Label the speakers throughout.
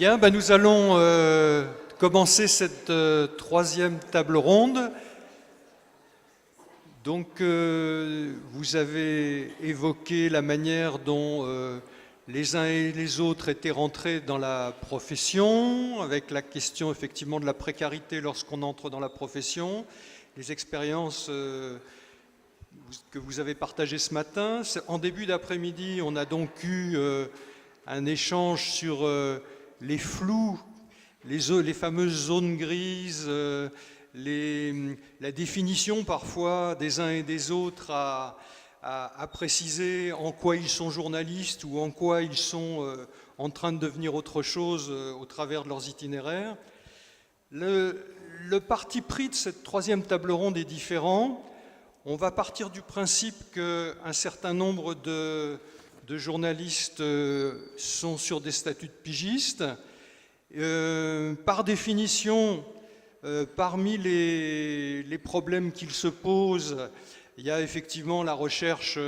Speaker 1: Bien, nous allons commencer cette troisième table ronde. Donc, vous avez évoqué la manière dont les uns et les autres étaient rentrés dans la profession, avec la question effectivement de la précarité lorsqu'on entre dans la profession, les expériences que vous avez partagées ce matin. En début d'après-midi, on a donc eu un échange sur les flous, les fameuses zones grises, la définition parfois des uns et des autres à préciser en quoi ils sont journalistes ou en quoi ils sont en train de devenir autre chose au travers de leurs itinéraires. Le parti pris de cette troisième table ronde est différent. On va partir du principe qu'un certain nombre de journalistes sont sur des statuts de pigistes. Par définition, parmi les problèmes qu'ils se posent, il y a effectivement la recherche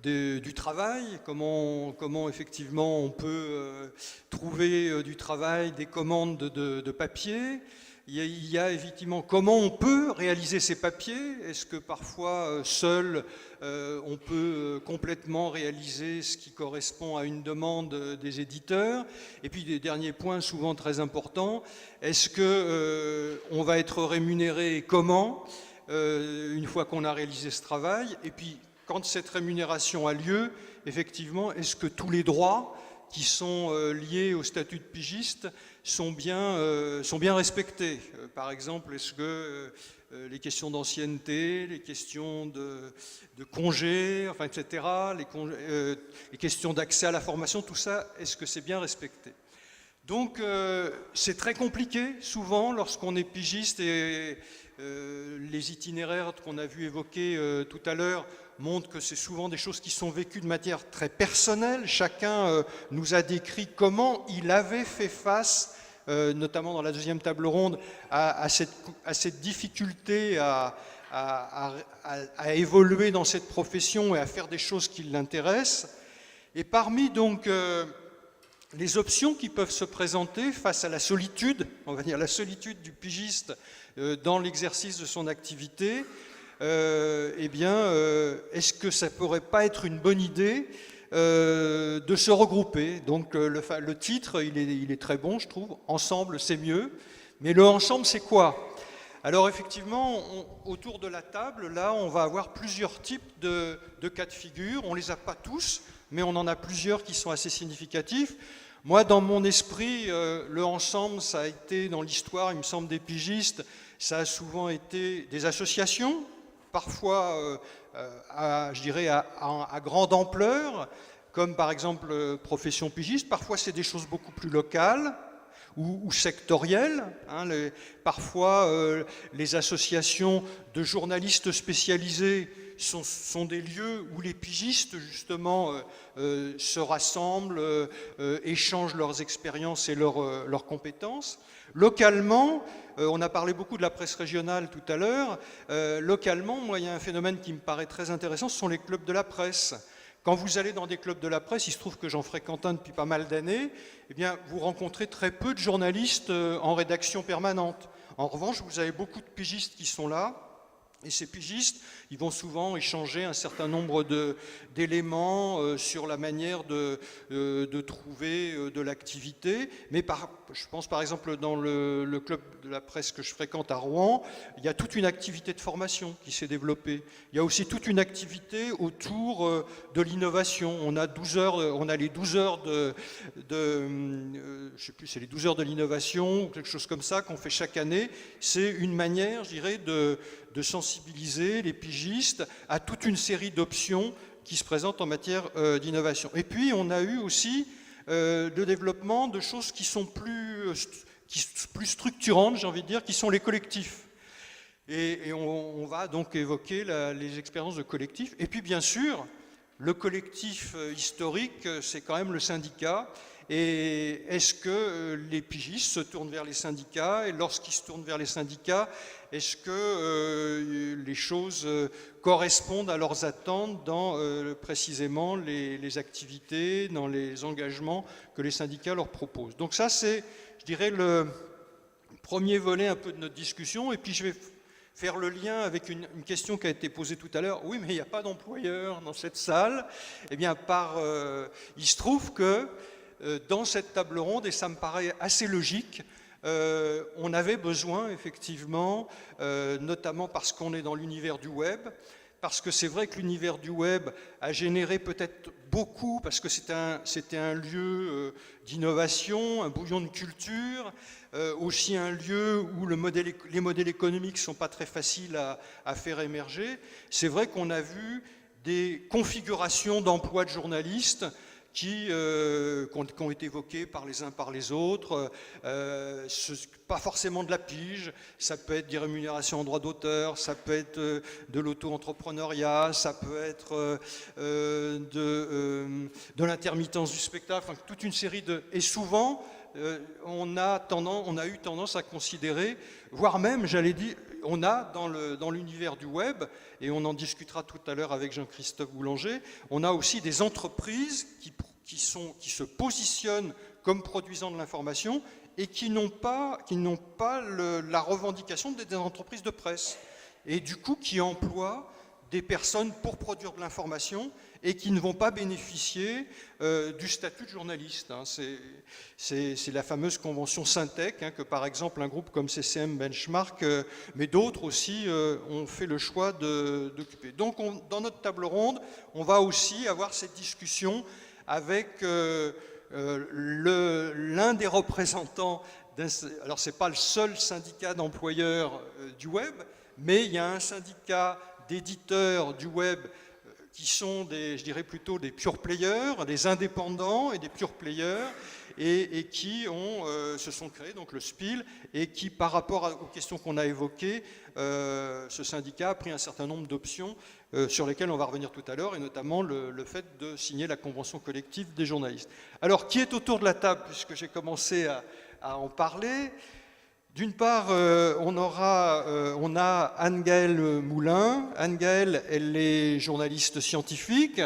Speaker 1: du travail, comment effectivement on peut trouver du travail, des commandes de papier. Il y a effectivement comment on peut réaliser ces papiers. Est-ce que parfois seul on peut complètement réaliser ce qui correspond à une demande des éditeurs? Et puis des derniers points souvent très importants, est-ce qu'on va être rémunéré et comment une fois qu'on a réalisé ce travail? Et puis quand cette rémunération a lieu, effectivement, est-ce que tous les droits qui sont liés au statut de pigiste sont bien respectés? Par exemple, est-ce que les questions d'ancienneté, les questions de congés, enfin, etc., les questions d'accès à la formation, tout ça, est-ce que c'est bien respecté? Donc, c'est très compliqué, souvent, lorsqu'on est pigiste, et les itinéraires qu'on a vu évoquer tout à l'heure montrent que c'est souvent des choses qui sont vécues de manière très personnelle. Chacun nous a décrit comment il avait fait face, notamment dans la deuxième table ronde, à cette difficulté à évoluer dans cette profession et à faire des choses qui l'intéressent. Et parmi donc les options qui peuvent se présenter face à la solitude, on va dire la solitude du pigiste dans l'exercice de son activité, est-ce que ça ne pourrait pas être une bonne idée de se regrouper? Donc le titre, il est très bon, je trouve. Ensemble, c'est mieux. Mais le ensemble, c'est quoi? Alors effectivement, autour de la table, là, on va avoir plusieurs types de cas de figure. On ne les a pas tous, mais on en a plusieurs qui sont assez significatifs. Moi, dans mon esprit, le ensemble, ça a été, dans l'histoire, il me semble, des pigistes, ça a souvent été des associations, parfois, je dirais, à grande ampleur, comme par exemple Profession Pigiste. Parfois, c'est des choses beaucoup plus locales ou sectorielles. Parfois, les associations de journalistes spécialisés sont des lieux où les pigistes, justement, se rassemblent, échangent leurs expériences et leurs compétences. Localement, on a parlé beaucoup de la presse régionale tout à l'heure. Localement, moi, il y a un phénomène qui me paraît très intéressant, ce sont les clubs de la presse. Quand vous allez dans des clubs de la presse, il se trouve que j'en fréquente un depuis pas mal d'années, eh bien, vous rencontrez très peu de journalistes en rédaction permanente. En revanche, vous avez beaucoup de pigistes qui sont là. Et ces pigistes, ils vont souvent échanger un certain nombre d'éléments sur la manière de trouver de l'activité. Mais je pense par exemple dans le club de la presse que je fréquente à Rouen, il y a toute une activité de formation qui s'est développée. Il y a aussi toute une activité autour de l'innovation. On a les 12 heures je sais plus, c'est les 12 heures de l'innovation ou quelque chose comme ça qu'on fait chaque année. C'est une manière, je dirais, de sensibiliser les pigistes à toute une série d'options qui se présentent en matière d'innovation. Et puis, on a eu aussi le développement de choses qui sont plus structurantes, j'ai envie de dire, qui sont les collectifs. Et on va donc évoquer les expériences de collectifs. Et puis, bien sûr, le collectif historique, c'est quand même le syndicat. Et est-ce que les pigistes se tournent vers les syndicats? Et lorsqu'ils se tournent vers les syndicats, est-ce que les choses correspondent à leurs attentes dans précisément les activités, dans les engagements que les syndicats leur proposent? Donc ça, c'est, je dirais, le premier volet un peu de notre discussion. Et puis je vais faire le lien avec une question qui a été posée tout à l'heure. Oui, mais il n'y a pas d'employeur dans cette salle. Eh bien, il se trouve que dans cette table ronde, et ça me paraît assez logique, on avait besoin effectivement, notamment parce qu'on est dans l'univers du web, parce que c'est vrai que l'univers du web a généré peut-être beaucoup, parce que c'était un lieu d'innovation, un bouillon de culture, aussi un lieu où les modèles économiques ne sont pas très faciles à faire émerger. C'est vrai qu'on a vu des configurations d'emploi de journalistes qui ont été évoquées par les uns par les autres, pas forcément de la pige, ça peut être des rémunérations en droit d'auteur, ça peut être de l'auto-entrepreneuriat, ça peut être de l'intermittence du spectacle, enfin, toute une série de... Et souvent, on a eu tendance à considérer, voire même, j'allais dire, on a dans l'univers du web, et on en discutera tout à l'heure avec Jean-Christophe Boulanger, on a aussi des entreprises qui se positionnent comme produisant de l'information et qui n'ont pas la revendication d'être des entreprises de presse, et du coup qui emploient des personnes pour produire de l'information et qui ne vont pas bénéficier du statut de journaliste. Hein. C'est la fameuse convention Syntec, hein, que par exemple un groupe comme CCM Benchmark, mais d'autres aussi ont fait le choix d'occuper. Donc dans notre table ronde, on va aussi avoir cette discussion avec l'un des représentants, alors ce n'est pas le seul syndicat d'employeurs du web, mais il y a un syndicat d'éditeurs du web qui sont je dirais plutôt des pure players, des indépendants et des pure players, et qui se sont créés, donc le SPIL, et qui, par rapport aux questions qu'on a évoquées, ce syndicat a pris un certain nombre d'options sur lesquelles on va revenir tout à l'heure, et notamment le fait de signer la convention collective des journalistes. Alors, qui est autour de la table, puisque j'ai commencé à en parler? D'une part, on a Anne-Gaëlle Moulin. Anne-Gaëlle, elle est journaliste scientifique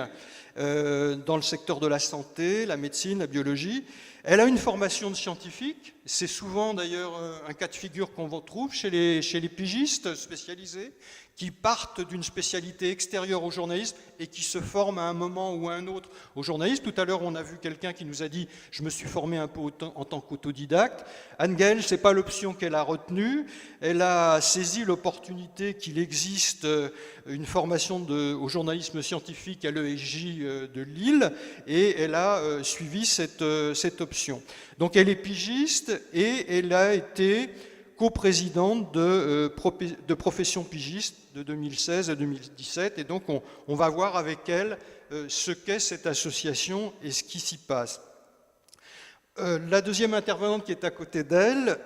Speaker 1: dans le secteur de la santé, la médecine, la biologie. Elle a une formation de scientifique. C'est souvent d'ailleurs un cas de figure qu'on retrouve chez les pigistes spécialisés, qui partent d'une spécialité extérieure au journalisme et qui se forment à un moment ou à un autre au journalisme. Tout à l'heure, on a vu quelqu'un qui nous a dit « je me suis formé un peu en tant qu'autodidacte ». Anne-Gaëlle, ce n'est pas l'option qu'elle a retenue. Elle a saisi l'opportunité qu'il existe une formation au journalisme scientifique à l'ESJ de Lille, et elle a suivi cette option. Donc elle est pigiste et elle a été coprésidente de Profession Pigiste de 2016 à 2017, et donc on va voir avec elle ce qu'est cette association et ce qui s'y passe. La deuxième intervenante qui est à côté d'elle,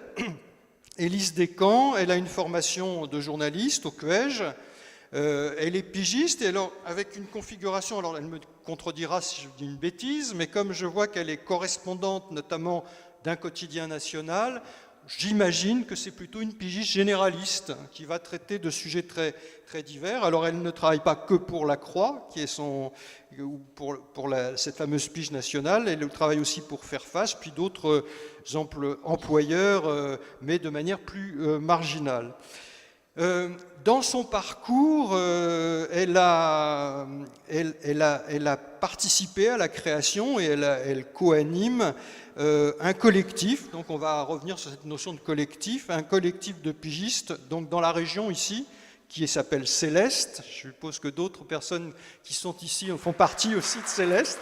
Speaker 1: Élise Descamps, elle a une formation de journaliste au CUEJ, elle est pigiste, et alors avec une configuration, alors elle me contredira si je dis une bêtise, mais comme je vois qu'elle est correspondante notamment d'un quotidien national, j'imagine que c'est plutôt une pigiste généraliste qui va traiter de sujets très, très divers. Alors elle ne travaille pas que pour la Croix, qui est cette fameuse pige nationale, elle travaille aussi pour Faire Face, puis d'autres employeurs, mais de manière plus marginale. Dans son parcours, elle a participé à la création, et elle co-anime un collectif, donc on va revenir sur cette notion de collectif, un collectif de pigistes donc dans la région ici, qui s'appelle Céleste. Je suppose que d'autres personnes qui sont ici font partie aussi de Céleste.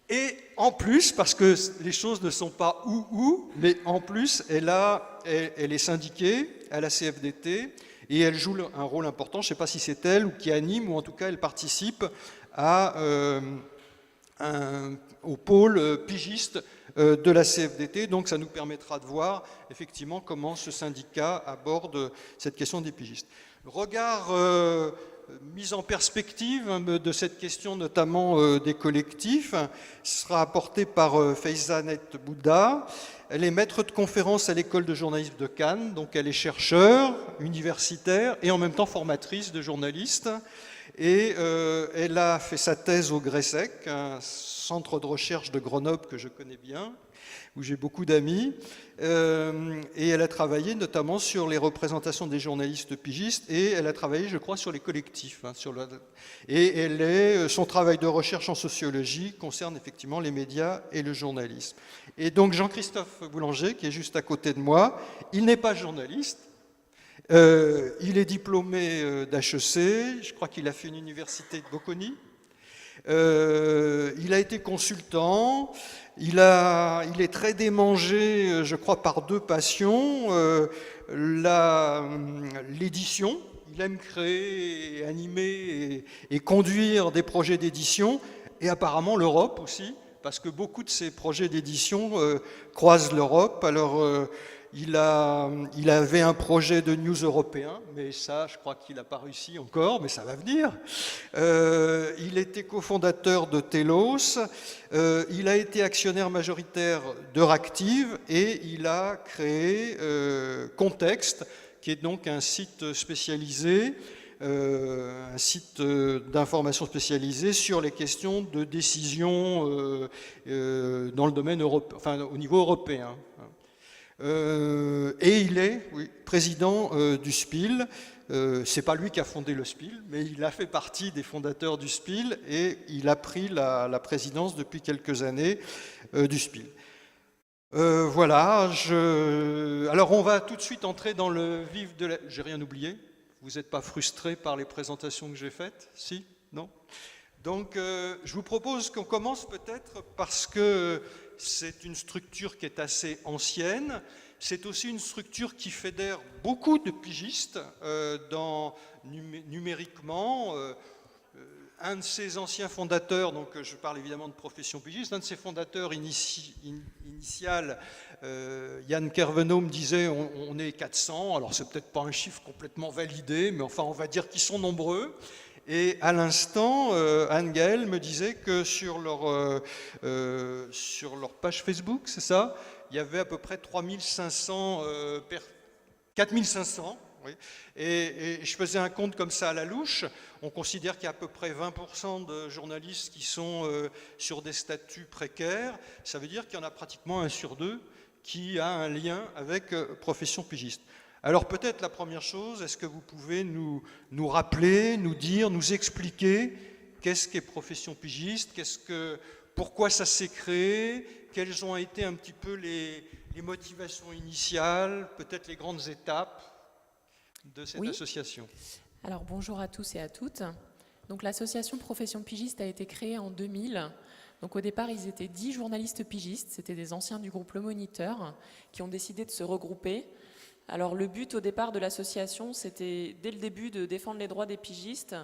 Speaker 1: Et en plus, parce que les choses ne sont pas ou, mais en plus, elle est syndiquée à la CFDT, et elle joue un rôle important, je ne sais pas si c'est elle ou qui anime, ou en tout cas elle participe au pôle pigiste de la CFDT, donc ça nous permettra de voir effectivement comment ce syndicat aborde cette question des pigistes. Regard mise en perspective de cette question, notamment des collectifs, sera apportée par Faizanet Bouddha. Elle est maître de conférence à l'école de journalisme de Cannes, donc elle est chercheure, universitaire et en même temps formatrice de journalistes. Et elle a fait sa thèse au GRESEC, un centre de recherche de Grenoble que je connais bien, où j'ai beaucoup d'amis, et elle a travaillé notamment sur les représentations des journalistes pigistes, et elle a travaillé, je crois, sur les collectifs. Et son travail de recherche en sociologie concerne effectivement les médias et le journalisme. Et donc Jean-Christophe Boulanger, qui est juste à côté de moi, il n'est pas journaliste, il est diplômé d'HEC, je crois qu'il a fait une université de Bocconi. Il a été consultant, il est très démangé, je crois, par deux passions, l'édition, il aime créer, animer et conduire des projets d'édition, et apparemment l'Europe aussi, parce que beaucoup de ces projets d'édition croisent l'Europe. Alors, il avait un projet de news européen, mais ça, je crois qu'il n'a pas réussi encore, mais ça va venir. Il était cofondateur de Telos, il a été actionnaire majoritaire d'Euractiv et il a créé Contexte, qui est donc un site spécialisé, un site d'information spécialisé sur les questions de décision dans le domaine européen, enfin au niveau européen. Et il est président du SPIL. C'est pas lui qui a fondé le SPIL, mais il a fait partie des fondateurs du SPIL et il a pris la présidence depuis quelques années du SPIL. Voilà, alors on va tout de suite entrer dans le vif de la... J'ai rien oublié? Vous n'êtes pas frustré par les présentations que j'ai faites? Si? Non? Donc je vous propose qu'on commence peut-être parce que c'est une structure qui est assez ancienne. C'est aussi une structure qui fédère beaucoup de pigistes numériquement. Un de ses anciens fondateurs, donc je parle évidemment de Profession Pigiste, un de ses fondateurs initial, Yann Kervenot, me disait on est 400, alors c'est peut-être pas un chiffre complètement validé, mais enfin on va dire qu'ils sont nombreux. Et à l'instant, Anne-Gaëlle me disait que sur leur page Facebook, c'est ça, il y avait à peu près 4500, 4500, oui. Et je faisais un compte comme ça à la louche. On considère qu'il y a à peu près 20% de journalistes qui sont sur des statuts précaires. Ça veut dire qu'il y en a pratiquement 1 sur 2 qui a un lien avec Profession Pigiste. Alors peut-être la première chose, est-ce que vous pouvez nous rappeler, nous dire, nous expliquer qu'est-ce qu'est Profession Pigiste, pourquoi ça s'est créé, quelles ont été un petit peu les motivations initiales, peut-être les grandes étapes de cette association.
Speaker 2: Alors bonjour à tous et à toutes. Donc l'association Profession Pigiste a été créée en 2000. Donc au départ, ils étaient 10 journalistes pigistes, c'était des anciens du groupe Le Moniteur, qui ont décidé de se regrouper. Alors le but au départ de l'association, c'était dès le début de défendre les droits des pigistes,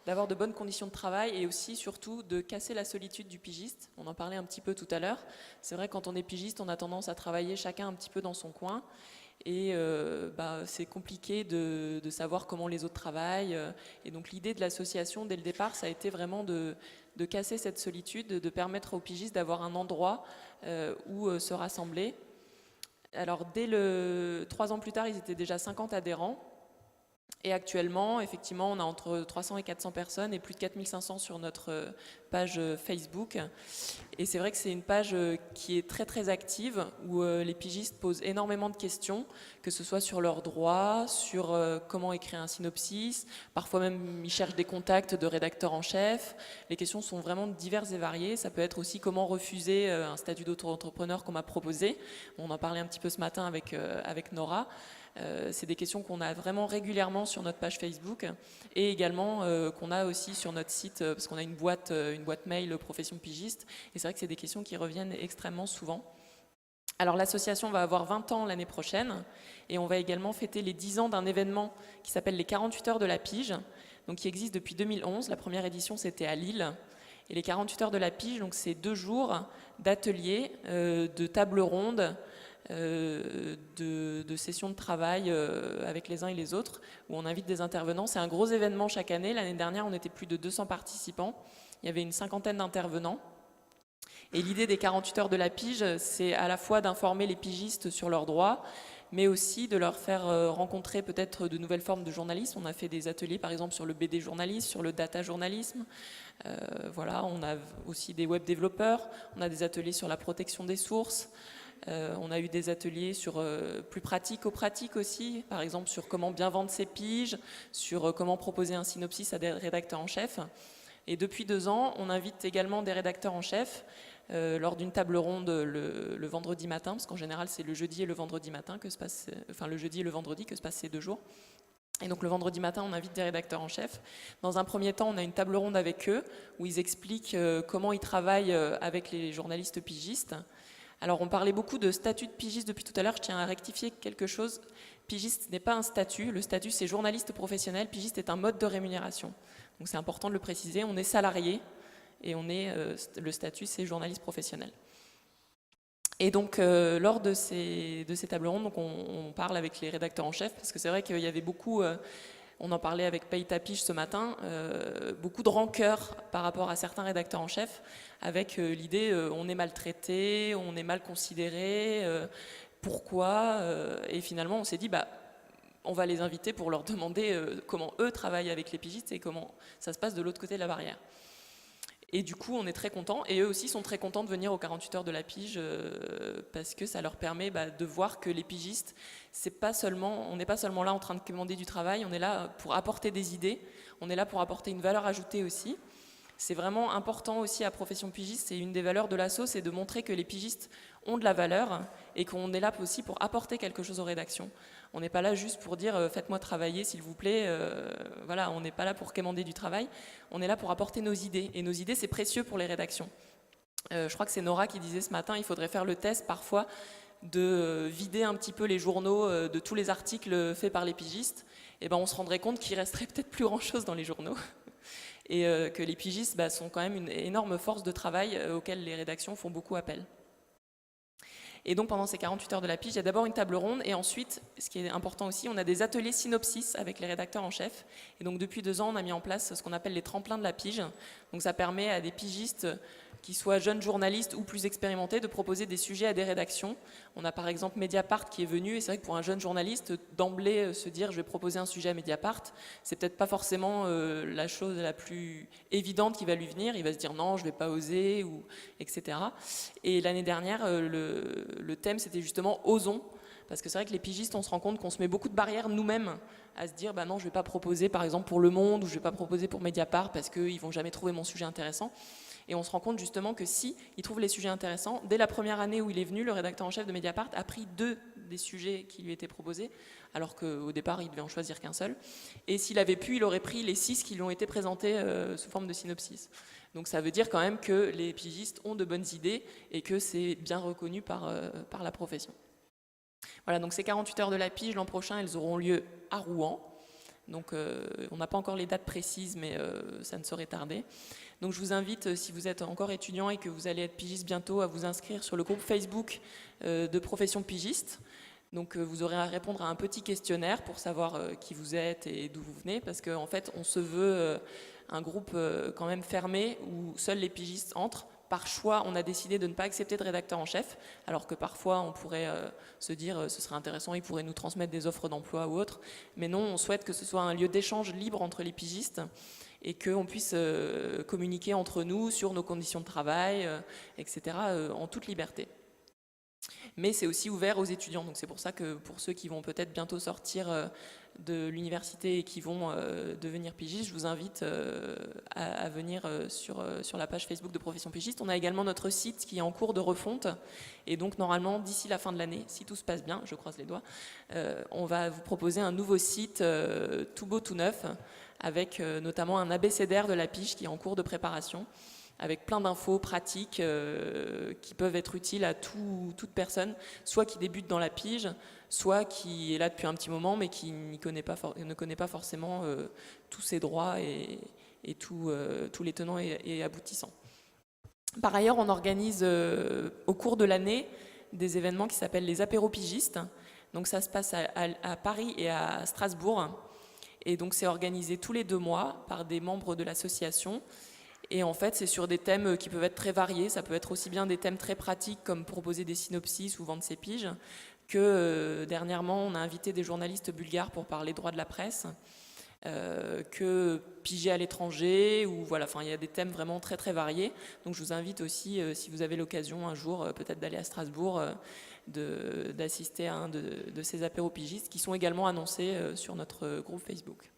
Speaker 2: d'avoir de bonnes conditions de travail et aussi surtout de casser la solitude du pigiste. On en parlait un petit peu tout à l'heure. C'est vrai, quand on est pigiste, on a tendance à travailler chacun un petit peu dans son coin. Et c'est compliqué de savoir comment les autres travaillent. Et donc l'idée de l'association, dès le départ, ça a été vraiment de casser cette solitude, de permettre aux pigistes d'avoir un endroit où se rassembler. Alors 3 ans plus tard, ils étaient déjà 50 adhérents. Et actuellement, effectivement, on a entre 300 et 400 personnes et plus de 4500 sur notre page Facebook. Et c'est vrai que c'est une page qui est très très active, où les pigistes posent énormément de questions, que ce soit sur leurs droits, sur comment écrire un synopsis, parfois même ils cherchent des contacts de rédacteurs en chef. Les questions sont vraiment diverses et variées. Ça peut être aussi comment refuser un statut d'auto-entrepreneur qu'on m'a proposé. On en parlait un petit peu ce matin avec Nora. C'est des questions qu'on a vraiment régulièrement sur notre page Facebook et également qu'on a aussi sur notre site parce qu'on a une boîte mail Profession Pigiste et c'est vrai que c'est des questions qui reviennent extrêmement souvent. Alors l'association va avoir 20 ans l'année prochaine et on va également fêter les 10 ans d'un événement qui s'appelle les 48 heures de la pige, donc qui existe depuis 2011. La première édition c'était à Lille. Et les 48 heures de la pige, donc c'est 2 jours d'ateliers, de tables rondes, de sessions de travail avec les uns et les autres, où on invite des intervenants. C'est un gros événement chaque année. L'année dernière, on était plus de 200 participants. Il y avait une cinquantaine d'intervenants. Et l'idée des 48 heures de la pige, c'est à la fois d'informer les pigistes sur leurs droits, mais aussi de leur faire rencontrer peut-être de nouvelles formes de journalisme. On a fait des ateliers par exemple sur le BD journalisme, sur le data journalisme. Voilà, on a aussi des web développeurs, on a des ateliers sur la protection des sources. On a eu des ateliers sur plus pratico-pratique aussi, par exemple sur comment bien vendre ses piges, sur comment proposer un synopsis à des rédacteurs en chef. Et depuis 2 ans, on invite également des rédacteurs en chef lors d'une table ronde le vendredi matin, parce qu'en général c'est le jeudi et le vendredi matin que se passe, enfin le jeudi et le vendredi que se passent ces 2 jours. Et donc le vendredi matin, on invite des rédacteurs en chef. Dans un premier temps, on a une table ronde avec eux, où ils expliquent comment ils travaillent avec les journalistes pigistes. Alors on parlait beaucoup de statut de pigiste depuis tout à l'heure, je tiens à rectifier quelque chose. Pigiste n'est pas un statut, le statut c'est journaliste professionnel, pigiste est un mode de rémunération. Donc c'est important de le préciser, on est salarié et le statut c'est journaliste professionnel. Et donc lors de ces tables rondes, donc on parle avec les rédacteurs en chef, parce que c'est vrai qu'il y avait beaucoup, on en parlait avec Paye ta pige ce matin, beaucoup de rancœur par rapport à certains rédacteurs en chef, avec l'idée on est maltraité, on est mal considéré, pourquoi et finalement on s'est dit on va les inviter pour leur demander comment eux travaillent avec les pigistes et comment ça se passe de l'autre côté de la barrière. Et du coup, on est très contents, et eux aussi sont très contents de venir aux 48 heures de la pige parce que ça leur permet de voir que les pigistes, on n'est pas seulement là en train de commander du travail, on est là pour apporter des idées, on est là pour apporter une valeur ajoutée aussi. C'est vraiment important aussi à Profession Pigiste, c'est une des valeurs de l'asso, c'est de montrer que les pigistes ont de la valeur et qu'on est là aussi pour apporter quelque chose aux rédactions. On n'est pas là juste pour dire faites-moi travailler s'il vous plaît, voilà, on n'est pas là pour quémander du travail, on est là pour apporter nos idées, et nos idées c'est précieux pour les rédactions. Je crois que c'est Nora qui disait ce matin, il faudrait faire le test parfois de vider un petit peu les journaux de tous les articles faits par les pigistes, et on se rendrait compte qu'il resterait peut-être plus grand chose dans les journaux. Et que les pigistes sont quand même une énorme force de travail auquel les rédactions font beaucoup appel. Et donc pendant ces 48 heures de la pige, il y a d'abord une table ronde, et ensuite, ce qui est important aussi, on a des ateliers synopsis avec les rédacteurs en chef. Et donc depuis 2 ans, on a mis en place ce qu'on appelle les tremplins de la pige. Donc ça permet à des pigistes qui soient jeunes journalistes ou plus expérimentés, de proposer des sujets à des rédactions. On a par exemple Mediapart qui est venu, et c'est vrai que pour un jeune journaliste, d'emblée se dire je vais proposer un sujet à Mediapart, c'est peut-être pas forcément la chose la plus évidente qui va lui venir, il va se dire non, je vais pas oser, etc. Et l'année dernière, le thème c'était justement osons, parce que c'est vrai que les pigistes, on se rend compte qu'on se met beaucoup de barrières nous-mêmes à se dire non, je vais pas proposer par exemple pour Le Monde, ou je vais pas proposer pour Mediapart parce qu'ils vont jamais trouver mon sujet intéressant. Et on se rend compte justement que si il trouve les sujets intéressants, dès la première année où il est venu, le rédacteur en chef de Mediapart a pris 2 des sujets qui lui étaient proposés, alors qu'au départ il devait en choisir qu'un seul. Et s'il avait pu, il aurait pris les 6 qui lui ont été présentés sous forme de synopsis. Donc ça veut dire quand même que les pigistes ont de bonnes idées et que c'est bien reconnu par la profession. Voilà, donc ces 48 heures de la pige, l'an prochain, elles auront lieu à Rouen. Donc on n'a pas encore les dates précises, mais ça ne saurait tarder. Donc je vous invite, si vous êtes encore étudiant et que vous allez être pigiste bientôt, à vous inscrire sur le groupe Facebook de Profession Pigiste. Donc vous aurez à répondre à un petit questionnaire pour savoir qui vous êtes et d'où vous venez, parce qu'en fait on se veut un groupe quand même fermé où seuls les pigistes entrent. Par choix, on a décidé de ne pas accepter de rédacteur en chef, alors que parfois on pourrait se dire ce serait intéressant, ils pourraient nous transmettre des offres d'emploi ou autres. Mais non, on souhaite que ce soit un lieu d'échange libre entre les pigistes et qu'on puisse communiquer entre nous sur nos conditions de travail, etc., en toute liberté. Mais c'est aussi ouvert aux étudiants, donc c'est pour ça que pour ceux qui vont peut-être bientôt sortir de l'université et qui vont devenir pigistes, je vous invite à venir sur la page Facebook de Profession Pigiste. On a également notre site qui est en cours de refonte, et donc normalement d'ici la fin de l'année, si tout se passe bien, je croise les doigts, on va vous proposer un nouveau site tout beau, tout neuf, avec notamment un abécédaire de la pige qui est en cours de préparation, avec plein d'infos pratiques qui peuvent être utiles à toute personne, soit qui débute dans la pige, soit qui est là depuis un petit moment, mais qui ne connaît pas forcément tous ses droits et tous les tenants et aboutissants. Par ailleurs, on organise au cours de l'année des événements qui s'appellent les apéros pigistes. Donc ça se passe à Paris et à Strasbourg. Et donc c'est organisé tous les 2 mois par des membres de l'association. Et en fait, c'est sur des thèmes qui peuvent être très variés. Ça peut être aussi bien des thèmes très pratiques comme proposer des synopsis ou vendre ses piges, que dernièrement, on a invité des journalistes bulgares pour parler droit de la presse, que piger à l'étranger, ou voilà, enfin, il y a des thèmes vraiment très très variés. Donc je vous invite aussi, si vous avez l'occasion un jour, peut-être d'aller à Strasbourg, d'assister à un de ces apéros pigistes qui sont également annoncés sur notre groupe Facebook.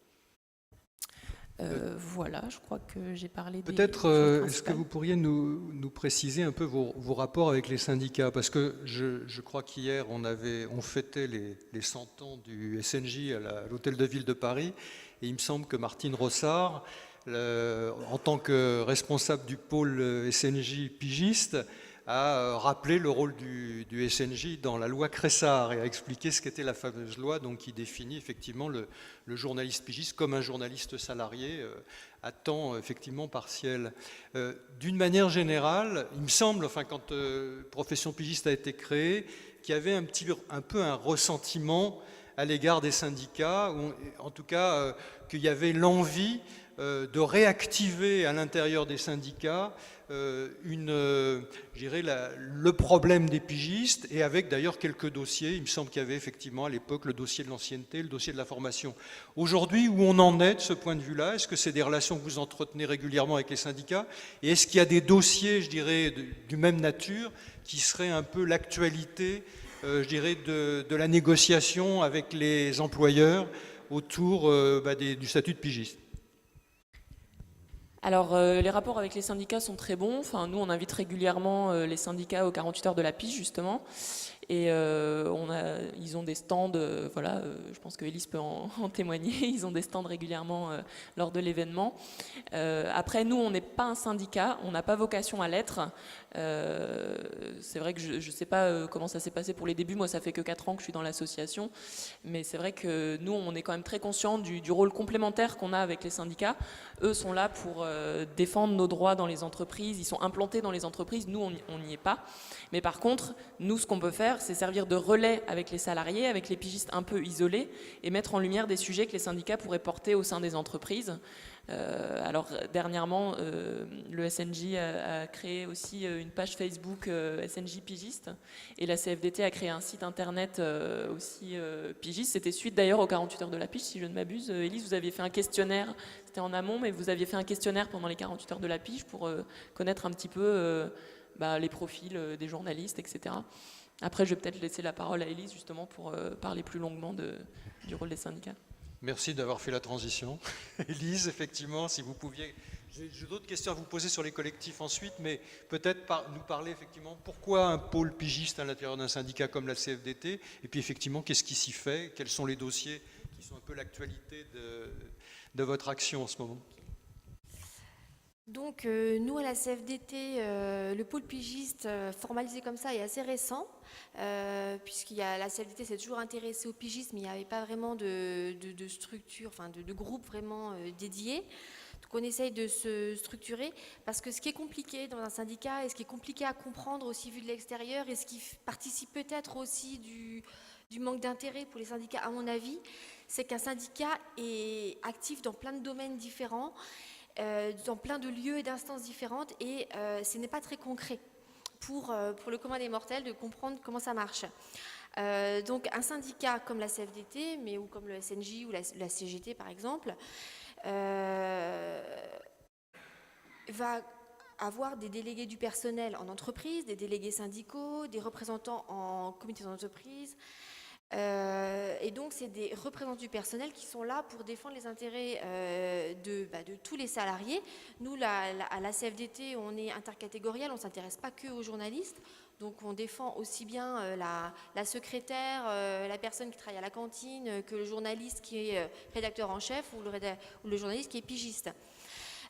Speaker 2: Voilà, je crois que j'ai parlé des
Speaker 1: Peut-être,
Speaker 2: choses
Speaker 1: est-ce que
Speaker 2: principales.
Speaker 1: vous pourriez nous préciser un peu vos rapports avec les syndicats? Parce que je crois qu'hier, on fêtait les 100 ans du SNJ à l'Hôtel de Ville de Paris, et il me semble que Martine Rossard, en tant que responsable du pôle SNJ pigiste, a rappelé le rôle du SNJ dans la loi Cressard et a expliqué ce qu'était la fameuse loi donc, qui définit effectivement le journaliste pigiste comme un journaliste salarié à temps effectivement partiel. D'une manière générale, il me semble, enfin, quand Profession Pigiste a été créée, qu'il y avait un peu un ressentiment à l'égard des syndicats, ou en tout cas qu'il y avait l'envie de réactiver à l'intérieur des syndicats je dirais le problème des pigistes, et avec d'ailleurs quelques dossiers. Il me semble qu'il y avait effectivement à l'époque le dossier de l'ancienneté, le dossier de la formation. Aujourd'hui, où on en est de ce point de vue-là? Est-ce que c'est des relations que vous entretenez régulièrement avec les syndicats? Et est-ce qu'il y a des dossiers, je dirais, du même nature, qui seraient un peu l'actualité, je dirais, de la négociation avec les employeurs autour du statut de pigiste?
Speaker 2: Alors, les rapports avec les syndicats sont très bons. Enfin, nous, on invite régulièrement les syndicats aux 48 heures de la pige, justement. Et ils ont des stands, voilà, je pense que Élise peut en témoigner, ils ont des stands régulièrement lors de l'événement. Après, nous, on n'est pas un syndicat, on n'a pas vocation à l'être. C'est vrai que je ne sais pas comment ça s'est passé pour les débuts, moi ça fait que 4 ans que je suis dans l'association, mais c'est vrai que nous, on est quand même très conscients du rôle complémentaire qu'on a avec les syndicats. Eux sont là pour défendre nos droits dans les entreprises, ils sont implantés dans les entreprises, nous, on n'y est pas. Mais par contre, nous, ce qu'on peut faire, c'est servir de relais avec les salariés, avec les pigistes un peu isolés, et mettre en lumière des sujets que les syndicats pourraient porter au sein des entreprises. Alors dernièrement, le SNJ a créé aussi une page Facebook SNJ Pigiste, et la CFDT a créé un site internet aussi pigiste. C'était suite d'ailleurs aux 48 heures de la pige, si je ne m'abuse. Élise, vous aviez fait un questionnaire, c'était en amont, mais vous aviez fait un questionnaire pendant les 48 heures de la pige pour connaître un petit peu les profils des journalistes, etc. Après, je vais peut-être laisser la parole à Élise justement pour parler plus longuement du rôle des syndicats.
Speaker 1: Merci d'avoir fait la transition. Élise, effectivement, si vous pouviez... J'ai d'autres questions à vous poser sur les collectifs ensuite, mais peut-être nous parler effectivement pourquoi un pôle pigiste à l'intérieur d'un syndicat comme la CFDT, et puis effectivement, qu'est-ce qui s'y fait, quels sont les dossiers qui sont un peu l'actualité de votre action en ce moment.
Speaker 3: Donc nous à la CFDT, le pôle pigiste formalisé comme ça est assez récent, la CFDT s'est toujours intéressée aux pigistes, mais il n'y avait pas vraiment de structure, enfin de groupe vraiment dédié. Donc on essaye de se structurer, parce que ce qui est compliqué dans un syndicat, et ce qui est compliqué à comprendre aussi vu de l'extérieur, et ce qui participe peut-être aussi du manque d'intérêt pour les syndicats à mon avis, c'est qu'un syndicat est actif dans plein de domaines différents, dans plein de lieux et d'instances différentes, et ce n'est pas très concret pour le commun des mortels de comprendre comment ça marche. Donc un syndicat comme la CFDT, ou comme le SNJ ou la CGT par exemple, va avoir des délégués du personnel en entreprise, des délégués syndicaux, des représentants en comité d'entreprise. Et donc c'est des représentants du personnel qui sont là pour défendre les intérêts de tous les salariés. Nous, à la CFDT, on est intercatégoriel, on ne s'intéresse pas que aux journalistes. Donc on défend aussi bien la secrétaire, la personne qui travaille à la cantine, que le journaliste qui est rédacteur en chef, ou le journaliste qui est pigiste.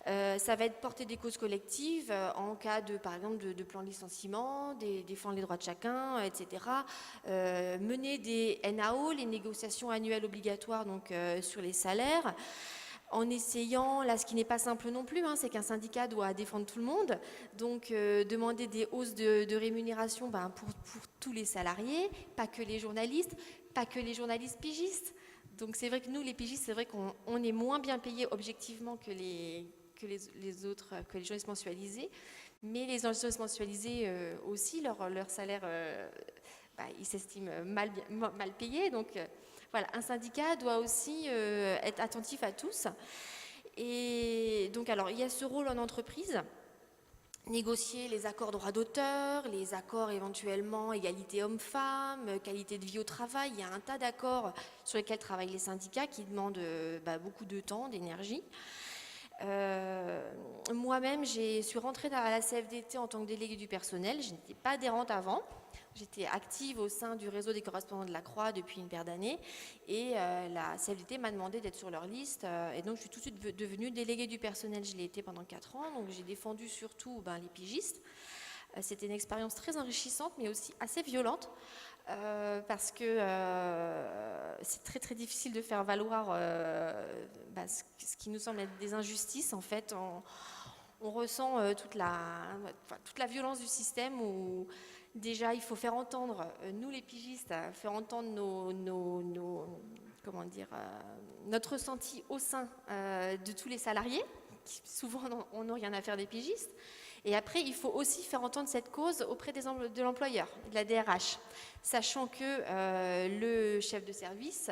Speaker 3: Ça va être porter des causes collectives en cas par exemple de plan de licenciement, défendre les droits de chacun, etc. Mener des NAO, les négociations annuelles obligatoires donc, sur les salaires. en essayant, là ce qui n'est pas simple non plus, hein, c'est qu'un syndicat doit défendre tout le monde, donc demander des hausses de rémunération pour tous les salariés, pas que les journalistes pigistes. Donc c'est vrai que nous les pigistes, c'est vrai qu'on est moins bien payés objectivement que les autres, que les journalistes mensualisés, mais les journalistes mensualisés aussi, leur salaire, ils s'estiment mal payés, donc... Voilà, un syndicat doit aussi être attentif à tous. Et donc, alors, il y a ce rôle en entreprise, négocier les accords droits d'auteur, les accords éventuellement égalité homme-femme, qualité de vie au travail. Il y a un tas d'accords sur lesquels travaillent les syndicats qui demandent beaucoup de temps, d'énergie. Moi-même, je suis rentrée à la CFDT en tant que déléguée du personnel. Je n'étais pas adhérente avant. J'étais active au sein du réseau des correspondants de la Croix depuis une paire d'années et la CFDT m'a demandé d'être sur leur liste et donc je suis tout de suite devenue déléguée du personnel. Je l'ai été pendant 4 ans, donc j'ai défendu surtout les pigistes. C'était une expérience très enrichissante mais aussi assez violente parce que c'est très très difficile de faire valoir ce qui nous semble être des injustices. En fait, on ressent toute la violence du système où déjà, il faut faire entendre, nous les pigistes, faire entendre notre ressenti au sein de tous les salariés, qui souvent n'ont rien à faire des pigistes. Et après, il faut aussi faire entendre cette cause auprès de l'employeur, de la DRH, sachant que le chef de service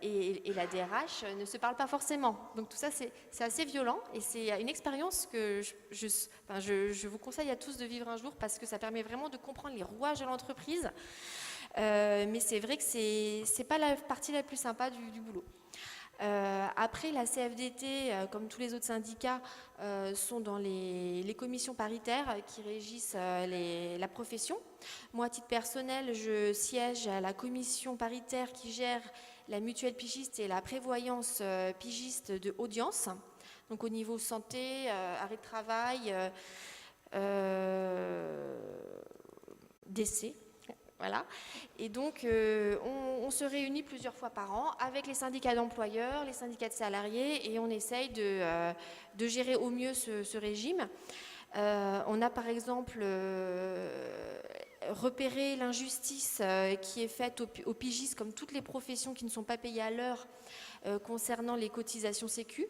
Speaker 3: et la DRH ne se parlent pas forcément. Donc tout ça, c'est assez violent et c'est une expérience que je vous conseille à tous de vivre un jour parce que ça permet vraiment de comprendre les rouages de l'entreprise. Mais c'est vrai que c'est pas la partie la plus sympa du boulot. Après, la CFDT, comme tous les autres syndicats, sont dans les commissions paritaires qui régissent la profession. Moi, à titre personnel, je siège à la commission paritaire qui gère la mutuelle pigiste et la prévoyance pigiste de audience. Donc au niveau santé, arrêt de travail, décès. Voilà. Et donc, on se réunit plusieurs fois par an avec les syndicats d'employeurs, les syndicats de salariés, et on essaye de gérer au mieux ce régime. On a par exemple repéré l'injustice qui est faite aux pigistes, comme toutes les professions qui ne sont pas payées à l'heure concernant les cotisations sécu.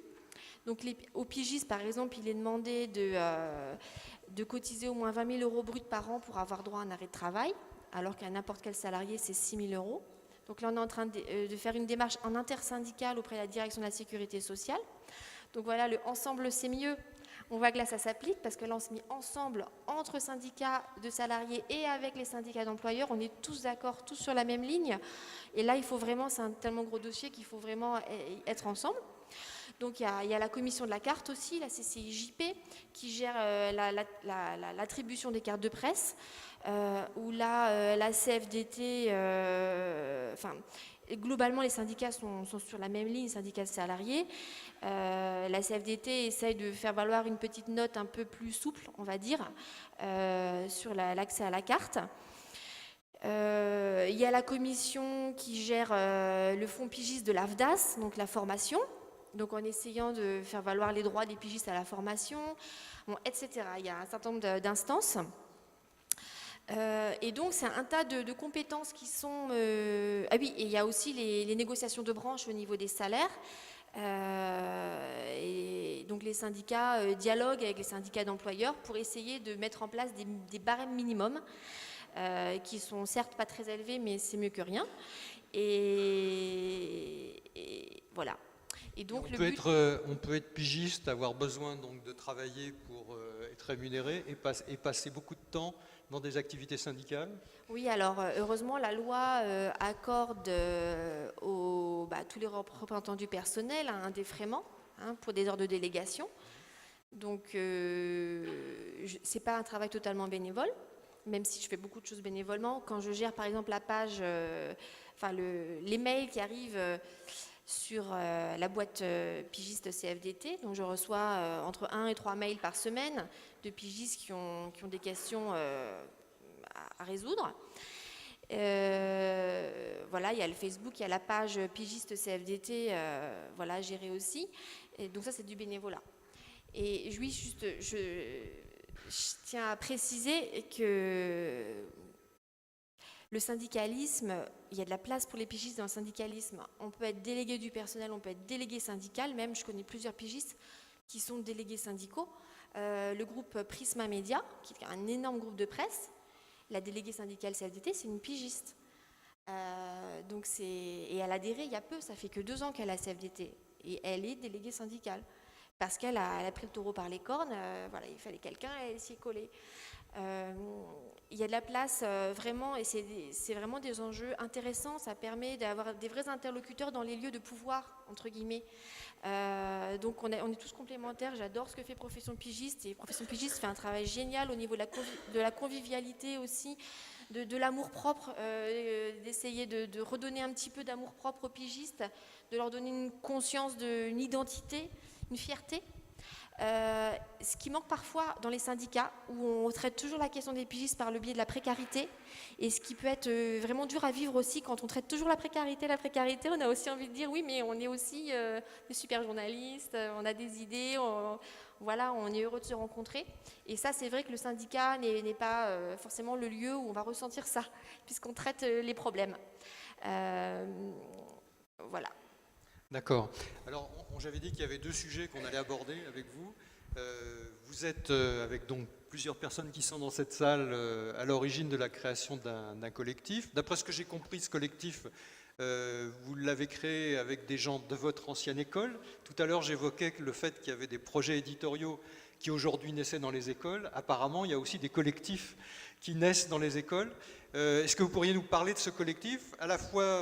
Speaker 3: Donc aux pigistes, par exemple, il est demandé de cotiser au moins 20 000 € bruts par an pour avoir droit à un arrêt de travail, alors qu'à n'importe quel salarié, c'est 6 000 €. Donc là, on est en train de faire une démarche en intersyndicale auprès de la direction de la sécurité sociale. Donc voilà, le « ensemble, c'est mieux ». On voit que là, ça s'applique parce que là, on se met ensemble entre syndicats de salariés et avec les syndicats d'employeurs. On est tous d'accord, tous sur la même ligne. Et là, il faut vraiment, c'est un tellement gros dossier qu'il faut vraiment être ensemble. Donc il y a la commission de la carte aussi, la CCIJP, qui gère l'attribution des cartes de presse, où là, la CFDT, globalement les syndicats sont sur la même ligne, les syndicats de salariés. La CFDT essaye de faire valoir une petite note un peu plus souple, on va dire, sur l'accès à la carte. Il y a la commission qui gère le fonds pigiste de l'AFDAS, donc la formation, donc en essayant de faire valoir les droits des pigistes à la formation, etc. Il y a un certain nombre d'instances. Et donc c'est un tas de compétences qui sont... Ah oui, et il y a aussi les négociations de branche au niveau des salaires. Et donc les syndicats dialoguent avec les syndicats d'employeurs pour essayer de mettre en place des barèmes minimums qui sont certes pas très élevés, mais c'est mieux que rien. Et voilà. Et donc,
Speaker 1: on peut être pigiste, avoir besoin donc de travailler pour être rémunéré et passer beaucoup de temps dans des activités syndicales.
Speaker 3: Oui, alors heureusement, la loi accorde tous les représentants du personnel un défraiement pour des heures de délégation. Donc, c'est pas un travail totalement bénévole, même si je fais beaucoup de choses bénévolement. Quand je gère, par exemple, la page, les mails qui arrivent sur la boîte pigiste CFDT, donc je reçois entre 1 et 3 mails par semaine de pigistes qui ont des questions à résoudre. Voilà, il y a le Facebook, il y a la page pigiste CFDT, voilà, gérée aussi. Et donc ça, c'est du bénévolat. Et oui, juste, je tiens à préciser que le syndicalisme, il y a de la place pour les pigistes dans le syndicalisme. On peut être délégué du personnel, on peut être délégué syndical, même je connais plusieurs pigistes qui sont délégués syndicaux. Le groupe Prisma Média, qui est un énorme groupe de presse, la déléguée syndicale CFDT, c'est une pigiste. Et elle a adhéré il y a peu, ça fait que 2 ans qu'elle a CFDT. Et elle est déléguée syndicale. Parce qu'elle a pris le taureau par les cornes, voilà, il fallait quelqu'un et elle s'y est collée. Il y a de la place vraiment, et c'est vraiment des enjeux intéressants. Ça permet d'avoir des vrais interlocuteurs dans les lieux de pouvoir, entre guillemets. Donc on est tous complémentaires. J'adore ce que fait Profession Pigiste, et Profession Pigiste fait un travail génial au niveau de la convivialité aussi, de l'amour-propre, d'essayer de redonner un petit peu d'amour-propre aux pigistes, de leur donner une conscience, une identité, une fierté. Ce qui manque parfois dans les syndicats, où on traite toujours la question des pigistes par le biais de la précarité, et ce qui peut être vraiment dur à vivre aussi quand on traite toujours la précarité, on a aussi envie de dire oui, mais on est aussi des super journalistes, on a des idées, voilà, on est heureux de se rencontrer. Et ça, c'est vrai que le syndicat n'est pas forcément le lieu où on va ressentir ça, puisqu'on traite les problèmes. Voilà.
Speaker 1: D'accord. Alors, j'avais dit qu'il y avait 2 sujets qu'on allait aborder avec vous. Vous êtes avec donc plusieurs personnes qui sont dans cette salle à l'origine de la création d'un collectif. D'après ce que j'ai compris, ce collectif, vous l'avez créé avec des gens de votre ancienne école. Tout à l'heure, j'évoquais le fait qu'il y avait des projets éditoriaux qui aujourd'hui naissaient dans les écoles. Apparemment, il y a aussi des collectifs qui naissent dans les écoles. Est-ce que vous pourriez nous parler de ce collectif, à la fois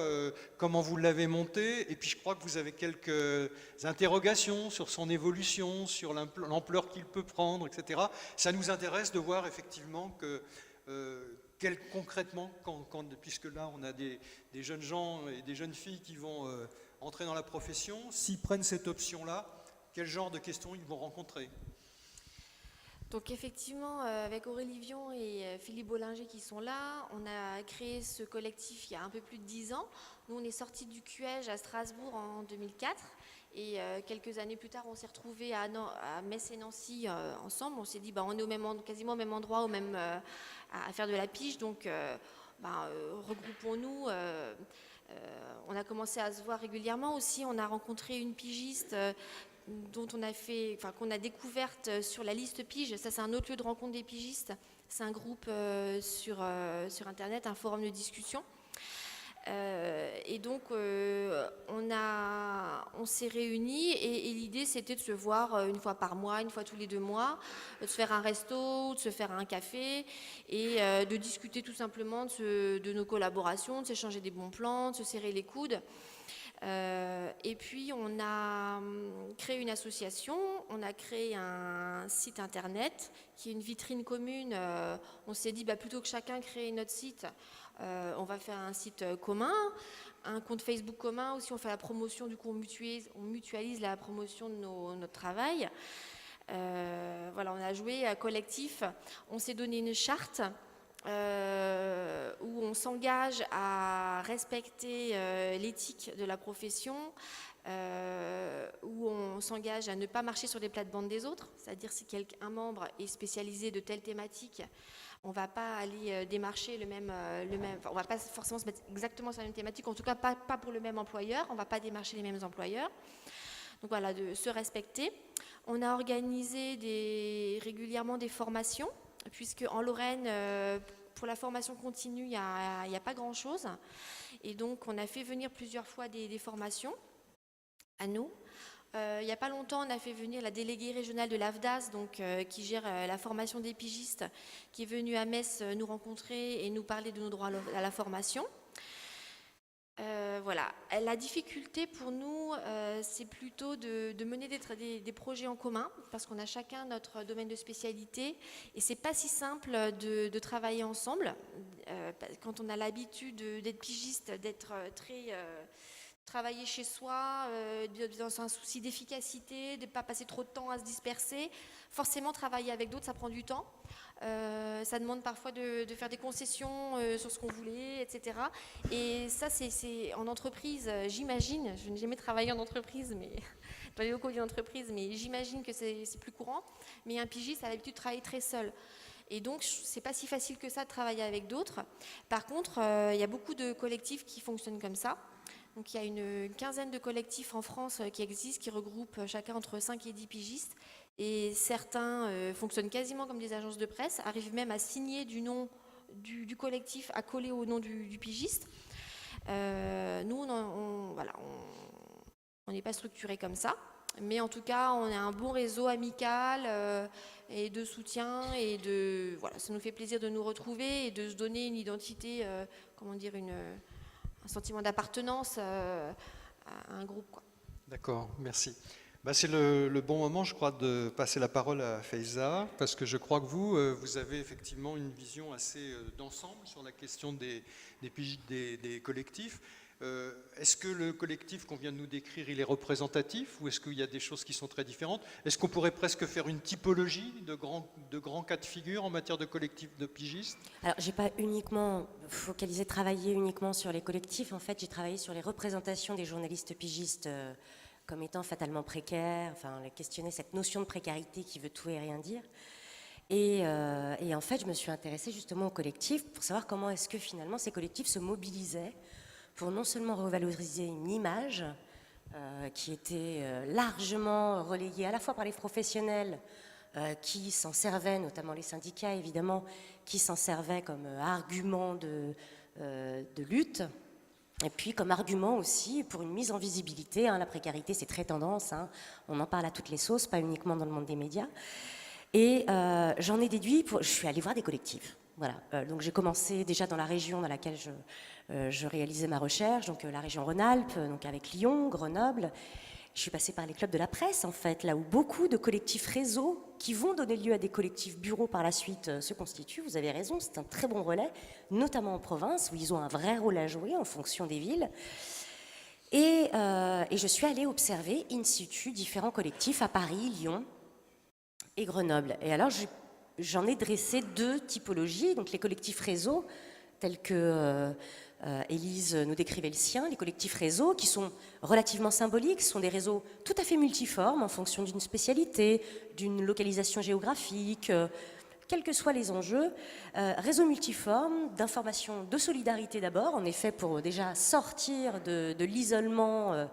Speaker 1: comment vous l'avez monté, et puis je crois que vous avez quelques interrogations sur son évolution, sur l'ampleur qu'il peut prendre, etc. Ça nous intéresse de voir effectivement concrètement, puisque là on a des jeunes gens et des jeunes filles qui vont entrer dans la profession, s'ils prennent cette option-là, quel genre de questions ils vont rencontrer?
Speaker 3: Donc effectivement, avec Aurélie Vion et Philippe Bollinger qui sont là, on a créé ce collectif il y a un peu plus de 10 ans. Nous, on est sortis du QEJ à Strasbourg en 2004, et quelques années plus tard, on s'est retrouvés à Metz et Nancy ensemble. On s'est dit, on est quasiment au même endroit, à faire de la pige, donc regroupons-nous. On a commencé à se voir régulièrement aussi. On a rencontré une pigiste qu'on a découverte sur la liste Pige. Ça, c'est un autre lieu de rencontre des pigistes. C'est un groupe sur Internet, un forum de discussion. Et donc, on s'est réunis, et l'idée, c'était de se voir une fois par mois, une fois tous les 2 mois, de se faire un resto, de se faire un café, et de discuter tout simplement de nos collaborations, de s'échanger des bons plans, de se serrer les coudes. Et puis on a créé une association, on a créé un site internet qui est une vitrine commune. On s'est dit plutôt que chacun crée notre site, on va faire un site commun, un compte Facebook commun. Aussi on fait la promotion, du coup on mutualise la promotion de notre travail. Voilà, on a joué à collectif, on s'est donné une charte où on s'engage à respecter l'éthique de la profession, où on s'engage à ne pas marcher sur les plates-bandes des autres, c'est-à-dire si un membre est spécialisé de telle thématique, on ne va pas aller démarcher on ne va pas forcément se mettre exactement sur la même thématique, en tout cas pas pour le même employeur, on ne va pas démarcher les mêmes employeurs. Donc voilà, de se respecter. On a organisé régulièrement des formations, puisque en Lorraine, pour la formation continue, il n'y a pas grand-chose. Et donc, on a fait venir plusieurs fois des formations à nous. Il n'y a pas longtemps, on a fait venir la déléguée régionale de l'AFDAS, qui gère la formation des pigistes, qui est venue à Metz nous rencontrer et nous parler de nos droits à la formation. Voilà. La difficulté pour nous, c'est plutôt de mener des projets en commun, parce qu'on a chacun notre domaine de spécialité, et c'est pas si simple de travailler ensemble. Quand on a l'habitude d'être pigiste, d'être travailler chez soi, dans un souci d'efficacité, de ne pas passer trop de temps à se disperser, forcément travailler avec d'autres, ça prend du temps. Ça demande parfois de faire des concessions sur ce qu'on voulait, etc. Et ça, c'est en entreprise, j'imagine, je n'ai jamais travaillé en entreprise, mais dans les locaux d'une entreprise, mais j'imagine que c'est plus courant. Mais un pigiste a l'habitude de travailler très seul. Et donc, c'est pas si facile que ça de travailler avec d'autres. Par contre, il y a beaucoup de collectifs qui fonctionnent comme ça. Donc, il y a une quinzaine de collectifs en France qui existent, qui regroupent chacun entre 5 et 10 pigistes. Et certains fonctionnent quasiment comme des agences de presse, arrivent même à signer du nom du collectif, à coller au nom du pigiste. Nous, on n'est pas structuré comme ça. Mais en tout cas, on a un bon réseau amical et de soutien. Et voilà, ça nous fait plaisir de nous retrouver et de se donner une identité, un sentiment d'appartenance à un groupe, quoi.
Speaker 1: D'accord, merci. C'est le bon moment, je crois, de passer la parole à Faiza, parce que je crois que vous avez effectivement une vision assez d'ensemble sur la question des collectifs. Est-ce que le collectif qu'on vient de nous décrire, il est représentatif, ou est-ce qu'il y a des choses qui sont très différentes? Est-ce qu'on pourrait presque faire une typologie de grands cas de figure en matière de collectifs de pigistes?
Speaker 4: Alors, j'ai pas uniquement travaillé uniquement sur les collectifs. En fait, j'ai travaillé sur les représentations des journalistes pigistes comme étant fatalement précaires, questionner cette notion de précarité qui veut tout et rien dire. Et en fait, je me suis intéressée justement aux collectifs pour savoir comment est-ce que finalement ces collectifs se mobilisaient pour non seulement revaloriser une image qui était largement relayée à la fois par les professionnels qui s'en servaient, notamment les syndicats évidemment, qui s'en servaient comme argument de lutte, et puis comme argument aussi pour une mise en visibilité. La précarité, c'est très tendance, on en parle à toutes les sauces, pas uniquement dans le monde des médias. Et j'en ai déduit, je suis allée voir des collectifs. Voilà. Donc j'ai commencé déjà dans la région dans laquelle je réalisais ma recherche, donc la région Rhône-Alpes, donc avec Lyon, Grenoble. Je suis passée par les clubs de la presse, en fait, là où beaucoup de collectifs réseaux qui vont donner lieu à des collectifs bureaux par la suite se constituent. Vous avez raison, c'est un très bon relais, notamment en province, où ils ont un vrai rôle à jouer en fonction des villes. Et je suis allée observer in situ différents collectifs à Paris, Lyon et Grenoble. Et alors, j'en ai dressé deux typologies, donc les collectifs réseaux, tels que Élise nous décrivait le sien, les collectifs réseaux qui sont relativement symboliques, sont des réseaux tout à fait multiformes en fonction d'une spécialité, d'une localisation géographique, quels que soient les enjeux. Réseaux multiformes, d'information, de solidarité d'abord, en effet pour déjà sortir de l'isolement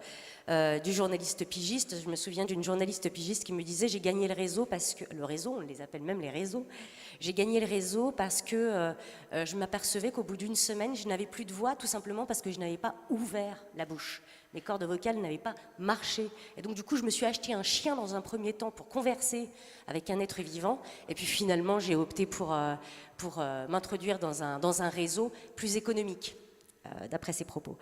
Speaker 4: du journaliste pigiste. Je me souviens d'une journaliste pigiste qui me disait « j'ai gagné le réseau parce que… » Le réseau, on les appelle même les réseaux. « J'ai gagné le réseau parce que je m'apercevais qu'au bout d'une semaine, je n'avais plus de voix, tout simplement parce que je n'avais pas ouvert la bouche. Mes cordes vocales n'avaient pas marché. Et donc du coup, je me suis acheté un chien dans un premier temps pour converser avec un être vivant. Et puis finalement, j'ai opté pour m'introduire dans un réseau plus économique, d'après ses propos.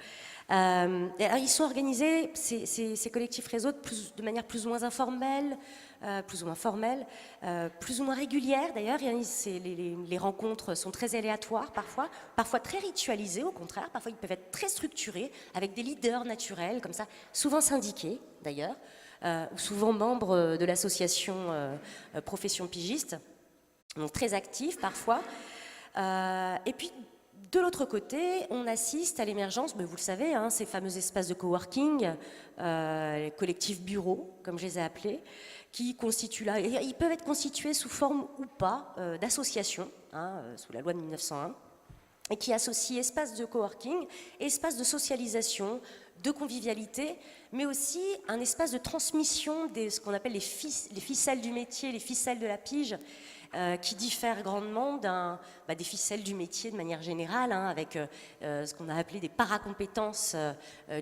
Speaker 4: Alors, ils sont organisés, ces collectifs réseaux, de manière plus ou moins informelle, plus ou moins formelle, plus ou moins régulière d'ailleurs. Les rencontres sont très aléatoires parfois très ritualisées au contraire, parfois ils peuvent être très structurés, avec des leaders naturels comme ça, souvent syndiqués d'ailleurs, ou souvent membres de l'association Profession Pigiste, donc très actifs parfois. Et puis, de l'autre côté, on assiste à l'émergence, vous le savez, ces fameux espaces de coworking, les collectifs bureaux, comme je les ai appelés, qui constituent là, et ils peuvent être constitués sous forme ou pas d'associations, sous la loi de 1901, et qui associent espaces de coworking, espaces de socialisation, de convivialité, mais aussi un espace de transmission de ce qu'on appelle les ficelles du métier, les ficelles de la pige, qui diffèrent grandement des ficelles du métier de manière générale, avec ce qu'on a appelé des paracompétences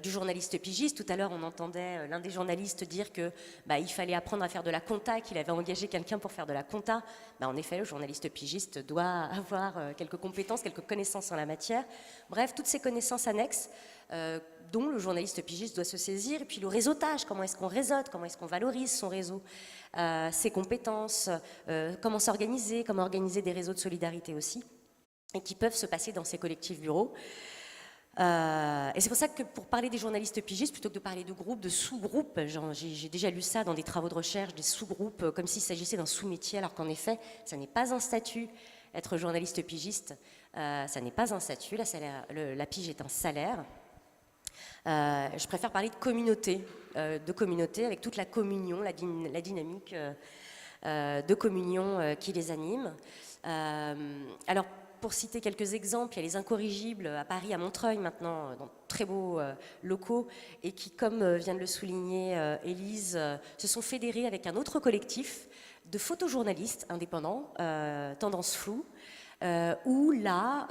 Speaker 4: du journaliste pigiste. Tout à l'heure, on entendait l'un des journalistes dire qu'il fallait apprendre à faire de la compta, qu'il avait engagé quelqu'un pour faire de la compta. En effet, le journaliste pigiste doit avoir quelques compétences, quelques connaissances en la matière. Bref, toutes ces connaissances annexes dont le journaliste pigiste doit se saisir. Et puis le réseautage, comment est-ce qu'on réseaute, comment est-ce qu'on valorise son réseau, ses compétences, comment s'organiser, comment organiser des réseaux de solidarité aussi, et qui peuvent se passer dans ces collectifs bureaux. Et c'est pour ça que pour parler des journalistes pigistes, plutôt que de parler de groupes, de sous-groupes, j'ai déjà lu ça dans des travaux de recherche, des sous-groupes, comme s'il s'agissait d'un sous-métier, alors qu'en effet, ça n'est pas un statut. Être journaliste pigiste, ça n'est pas un statut, la pige est un salaire. Je préfère parler de communauté avec toute la communion, la dynamique de communion qui les anime. Alors, pour citer quelques exemples, il y a les Incorrigibles à Paris, à Montreuil maintenant, dans de très beaux locaux, et qui, comme vient de le souligner Élise, se sont fédérés avec un autre collectif de photojournalistes indépendants, Tendance Floue, où là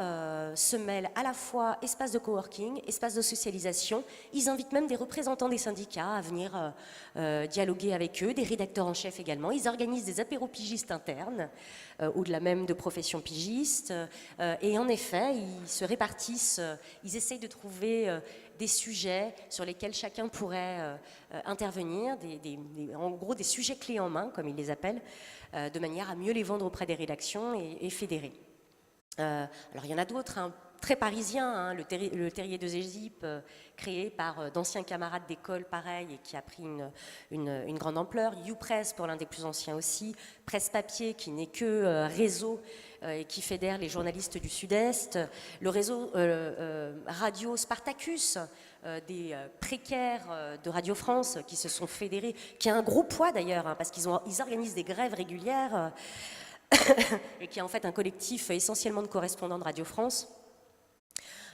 Speaker 4: se mêlent à la fois espace de coworking, espace de socialisation. Ils invitent même des représentants des syndicats à venir dialoguer avec eux, des rédacteurs en chef également. Ils organisent des apéros pigistes internes, au-delà même de professions pigistes. Et en effet, ils se répartissent, ils essayent de trouver des sujets sur lesquels chacun pourrait intervenir, en gros des sujets clés en main, comme ils les appellent, de manière à mieux les vendre auprès des rédactions et fédérer. Alors il y en a d'autres, hein, très parisiens, hein, le Terrier de Zézip, créé par d'anciens camarades d'école, pareil, et qui a pris une grande ampleur. YouPress pour l'un des plus anciens aussi. Presse Papier, qui n'est que réseau et qui fédère les journalistes du Sud-Est. Le réseau Radio Spartacus, des précaires de Radio France qui se sont fédérés, qui a un gros poids d'ailleurs, hein, parce qu'ils organisent des grèves régulières. Et qui est en fait un collectif essentiellement de correspondants de Radio France.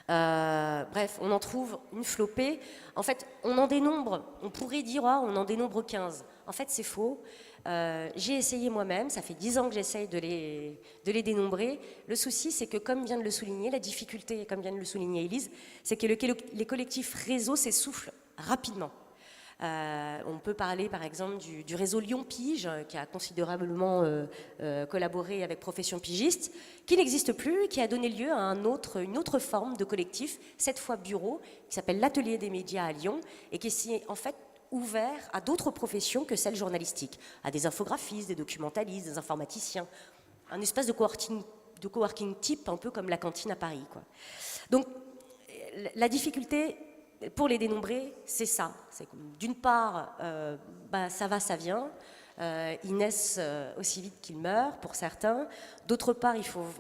Speaker 4: Bref, on en trouve une flopée. En fait, on en dénombre, on pourrait dire on en dénombre 15. En fait, c'est faux. J'ai essayé moi-même, ça fait 10 ans que j'essaye de les dénombrer. Le souci, c'est que, comme vient de le souligner, la difficulté, comme vient de le souligner Élise, c'est que les collectifs réseaux s'essoufflent rapidement. On peut parler par exemple du réseau Lyon Pige, qui a considérablement collaboré avec Profession Pigiste, qui n'existe plus, qui a donné lieu à une autre forme de collectif, cette fois bureau, qui s'appelle l'Atelier des médias à Lyon, et qui s'est en fait ouvert à d'autres professions que celles journalistiques, à des infographistes, des documentalistes, des informaticiens, un espace de coworking type, un peu comme la cantine à Paris, quoi. Donc la difficulté pour les dénombrer, c'est ça. D'une part, ça va, ça vient. Ils naissent aussi vite qu'ils meurent, pour certains. D'autre part,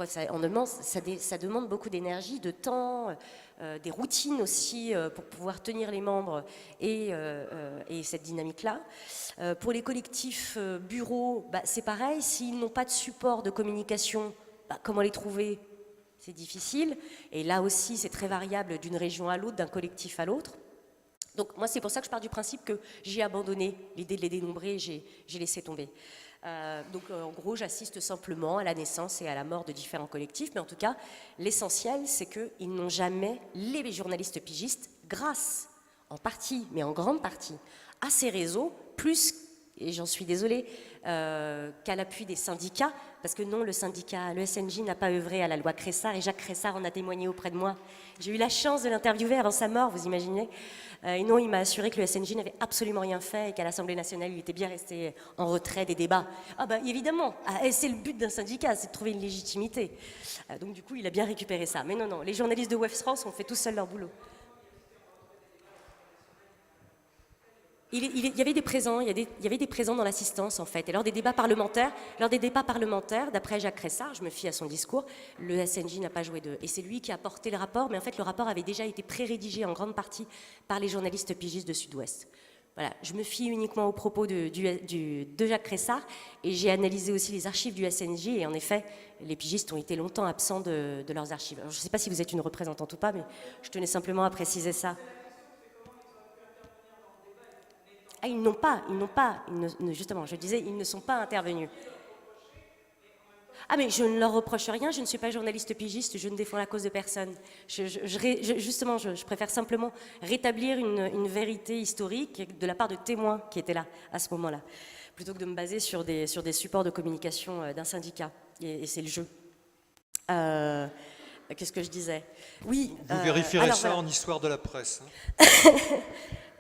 Speaker 4: ça demande beaucoup d'énergie, de temps, des routines aussi pour pouvoir tenir les membres et cette dynamique-là. Pour les collectifs bureaux, c'est pareil. S'ils n'ont pas de support de communication, comment les trouver ? C'est difficile, et là aussi c'est très variable d'une région à l'autre, d'un collectif à l'autre. Donc moi c'est pour ça que je pars du principe que j'ai abandonné l'idée de les dénombrer, j'ai laissé tomber. Donc en gros j'assiste simplement à la naissance et à la mort de différents collectifs, mais en tout cas l'essentiel c'est qu'ils n'ont jamais, les journalistes pigistes, grâce en partie, mais en grande partie, à ces réseaux, plus, et j'en suis désolée, qu'à l'appui des syndicats, parce que non, le SNJ n'a pas œuvré à la loi Cressard, et Jacques Cressard en a témoigné auprès de moi. J'ai eu la chance de l'interviewer avant sa mort, vous imaginez. Et non, il m'a assuré que le SNJ n'avait absolument rien fait et qu'à l'Assemblée nationale, il était bien resté en retrait des débats. Ah évidemment, c'est le but d'un syndicat, c'est de trouver une légitimité. Donc du coup, il a bien récupéré ça. Mais non, les journalistes de West France ont fait tout seuls leur boulot. Il y avait des présents, il y avait des présents dans l'assistance en fait. Et lors des débats parlementaires, d'après Jacques Cressard, je me fie à son discours, le SNJ n'a pas joué de. Et c'est lui qui a porté le rapport, mais en fait le rapport avait déjà été pré-rédigé en grande partie par les journalistes pigistes de Sud-Ouest. Voilà, je me fie uniquement aux propos de Jacques Cressard, et j'ai analysé aussi les archives du SNJ, et en effet, les pigistes ont été longtemps absents de leurs archives. Alors, je ne sais pas si vous êtes une représentante ou pas, mais je tenais simplement à préciser ça. Justement, je disais, ils ne sont pas intervenus. Mais je ne leur reproche rien, je ne suis pas journaliste pigiste, je ne défends la cause de personne. Je préfère simplement rétablir une vérité historique de la part de témoins qui étaient là à ce moment-là, plutôt que de me baser sur des supports de communication d'un syndicat. Et c'est le jeu. Qu'est-ce que je disais ? Oui.
Speaker 1: Vous vérifierez ça en histoire de la presse.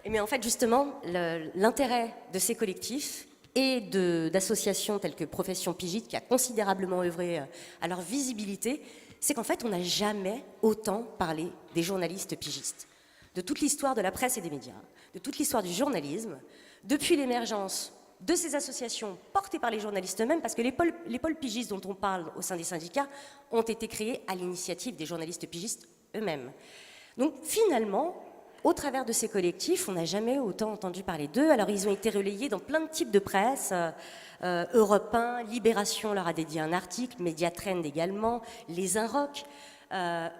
Speaker 4: Mais en fait, justement, l'intérêt de ces collectifs et d'associations telles que Profession Pigiste, qui a considérablement œuvré à leur visibilité, c'est qu'en fait, on n'a jamais autant parlé des journalistes pigistes. De toute l'histoire de la presse et des médias, de toute l'histoire du journalisme, depuis l'émergence de ces associations portées par les journalistes eux-mêmes, parce que les pôles pigistes dont on parle au sein des syndicats ont été créés à l'initiative des journalistes pigistes eux-mêmes. Donc finalement, au travers de ces collectifs, on n'a jamais autant entendu parler d'eux. Alors ils ont été relayés dans plein de types de presse, Europe 1, Libération leur a dédié un article, Mediatrend également, Les Inrocks,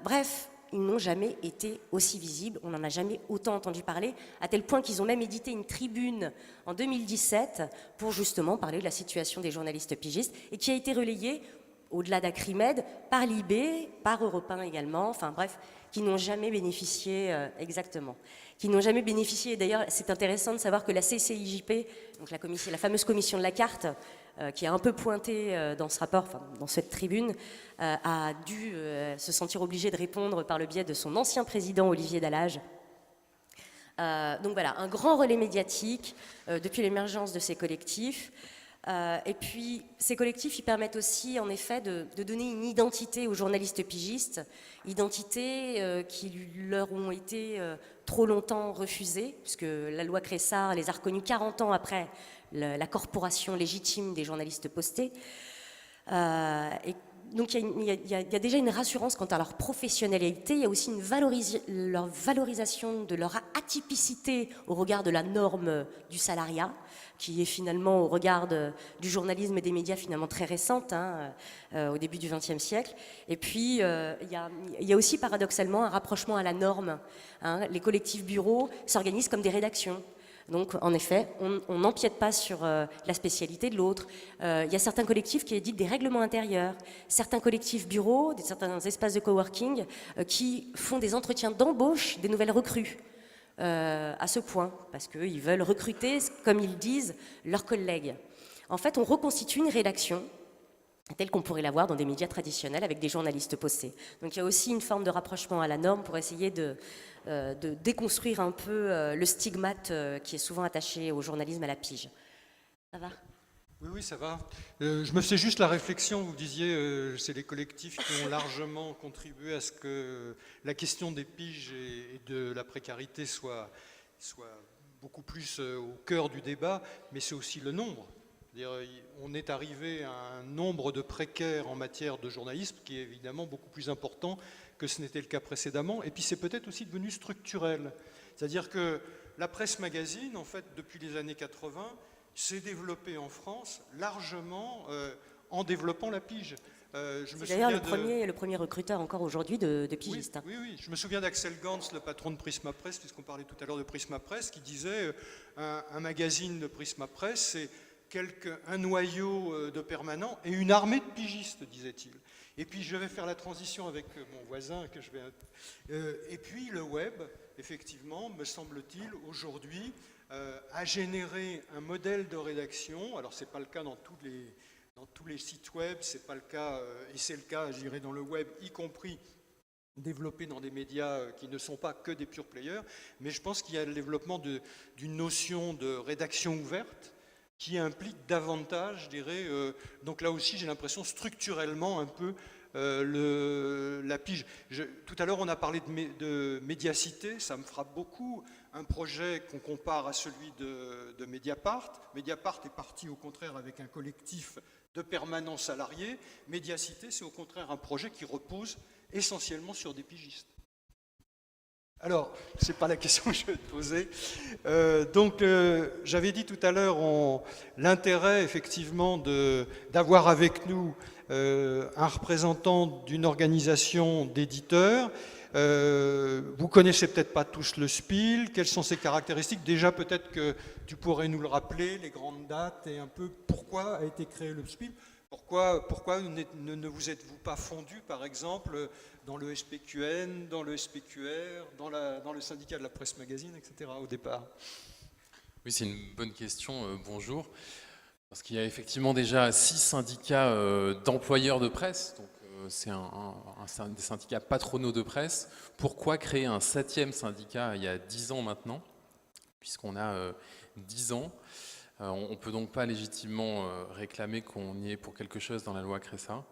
Speaker 4: bref, ils n'ont jamais été aussi visibles, on n'en a jamais autant entendu parler, à tel point qu'ils ont même édité une tribune en 2017 pour justement parler de la situation des journalistes pigistes et qui a été relayée, au-delà d'Acrimed, par Libé, par Europe 1 également, enfin bref, qui n'ont jamais bénéficié, exactement, qui n'ont jamais bénéficié, d'ailleurs c'est intéressant de savoir que la CCIJP, donc la fameuse commission de la carte, qui a un peu pointé dans ce rapport, enfin, dans cette tribune, a dû se sentir obligé de répondre par le biais de son ancien président Olivier Dallage. Donc voilà, un grand relais médiatique depuis l'émergence de ces collectifs. Et puis, ces collectifs, ils permettent aussi, en effet, de donner une identité aux journalistes pigistes, identité qui leur ont été trop longtemps refusées, puisque la loi Cressard les a reconnus 40 ans après la corporation légitime des journalistes postés. Et donc, il y a déjà une rassurance quant à leur professionnalité, il y a aussi leur valorisation de leur atypicité au regard de la norme du salariat, qui est finalement au regard du journalisme et des médias finalement très récente, au début du XXe siècle. Et puis, il y a aussi paradoxalement un rapprochement à la norme. Les collectifs bureaux s'organisent comme des rédactions. Donc, en effet, on n'empiète pas sur la spécialité de l'autre. Il y a certains collectifs qui éditent des règlements intérieurs, certains collectifs bureaux, certains espaces de coworking qui font des entretiens d'embauche des nouvelles recrues. À ce point, parce qu'ils veulent recruter, comme ils disent, leurs collègues. En fait, on reconstitue une rédaction telle qu'on pourrait l'avoir dans des médias traditionnels avec des journalistes postés. Donc il y a aussi une forme de rapprochement à la norme pour essayer de déconstruire un peu le stigmate qui est souvent attaché au journalisme à la pige. Ça va ?
Speaker 1: Oui, ça va. Je me fais juste la réflexion, vous disiez, c'est les collectifs qui ont largement contribué à ce que la question des piges et de la précarité soit beaucoup plus au cœur du débat, mais c'est aussi le nombre. On est arrivé à un nombre de précaires en matière de journalisme qui est évidemment beaucoup plus important que ce n'était le cas précédemment, et puis c'est peut-être aussi devenu structurel. C'est-à-dire que la presse magazine, en fait, depuis les années 80, s'est développée en France largement en développant la pige.
Speaker 4: C'est d'ailleurs le premier recruteur encore aujourd'hui de pigistes.
Speaker 1: Oui. Je me souviens d'Axel Gans, le patron de Prisma Presse, puisqu'on parlait tout à l'heure de Prisma Presse, qui disait un magazine de Prisma Presse, c'est un noyau de permanents et une armée de pigistes, disait-il. Et puis je vais faire la transition avec mon voisin que je vais. Et puis le web, effectivement, me semble-t-il, aujourd'hui, a généré un modèle de rédaction. Alors c'est pas le cas dans tous les sites web, c'est pas le cas, et c'est le cas, je dirais, dans le web, y compris développé dans des médias qui ne sont pas que des pure players. Mais je pense qu'il y a le développement d'une notion de rédaction ouverte qui implique davantage, je dirais, donc là aussi j'ai l'impression structurellement un peu la pige. Tout à l'heure on a parlé de médiacité, ça me frappe beaucoup, un projet qu'on compare à celui de Mediapart. Mediapart est parti au contraire avec un collectif de permanents salariés. Médiacité, c'est au contraire un projet qui repose essentiellement sur des pigistes. Alors, ce n'est pas la question que je vais te poser. J'avais dit tout à l'heure l'intérêt, effectivement, d'avoir avec nous un représentant d'une organisation d'éditeurs. Vous connaissez peut-être pas tous le SPIL. Quelles sont ses caractéristiques? Déjà, peut-être que tu pourrais nous le rappeler, les grandes dates et un peu pourquoi a été créé le SPIL. Pourquoi ne vous êtes-vous pas fondu, par exemple, dans le SPQN, dans le SPQR, dans le syndicat de la presse magazine, etc. au départ?
Speaker 5: Oui, c'est une bonne question. Bonjour. Parce qu'il y a effectivement déjà 6 syndicats d'employeurs de presse. Donc, c'est des syndicats patronaux de presse. Pourquoi créer un 7e syndicat il y a 10 ans maintenant, puisqu'on a 10 ans? On ne peut donc pas légitimement réclamer qu'on y ait pour quelque chose dans la loi Cressard.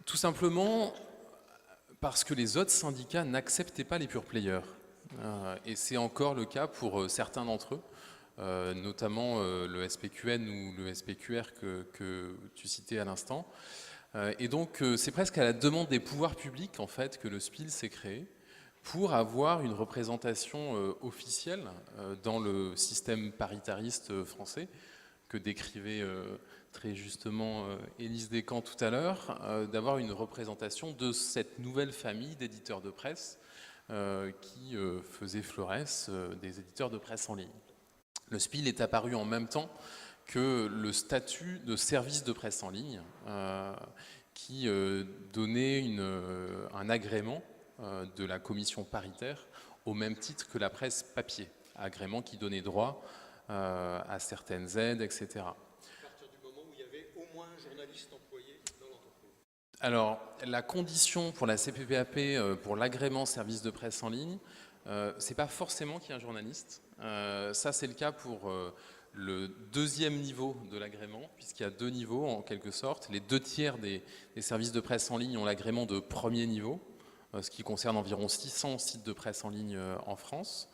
Speaker 5: Tout simplement parce que les autres syndicats n'acceptaient pas les pure players. Et c'est encore le cas pour certains d'entre eux, notamment le SPQN ou le SPQR que tu citais à l'instant. Et donc c'est presque à la demande des pouvoirs publics en fait que le SPIL s'est créé pour avoir une représentation officielle dans le système paritariste français que décrivait très justement Élise Descamps tout à l'heure, d'avoir une représentation de cette nouvelle famille d'éditeurs de presse qui faisait florès des éditeurs de presse en ligne. Le SPIL est apparu en même temps que le statut de service de presse en ligne qui donnait un agrément de la commission paritaire au même titre que la presse papier, agrément qui donnait droit à certaines aides, etc.
Speaker 1: À partir du moment où il y avait au moins un journaliste employé dans l'entreprise.
Speaker 5: Alors, la condition pour la CPPAP, pour l'agrément service de presse en ligne, c'est pas forcément qu'il y ait un journaliste. Ça, c'est le cas pour le deuxième niveau de l'agrément, puisqu'il y a deux niveaux en quelque sorte. Les 2/3 des services de presse en ligne ont l'agrément de premier niveau, ce qui concerne environ 600 sites de presse en ligne en France.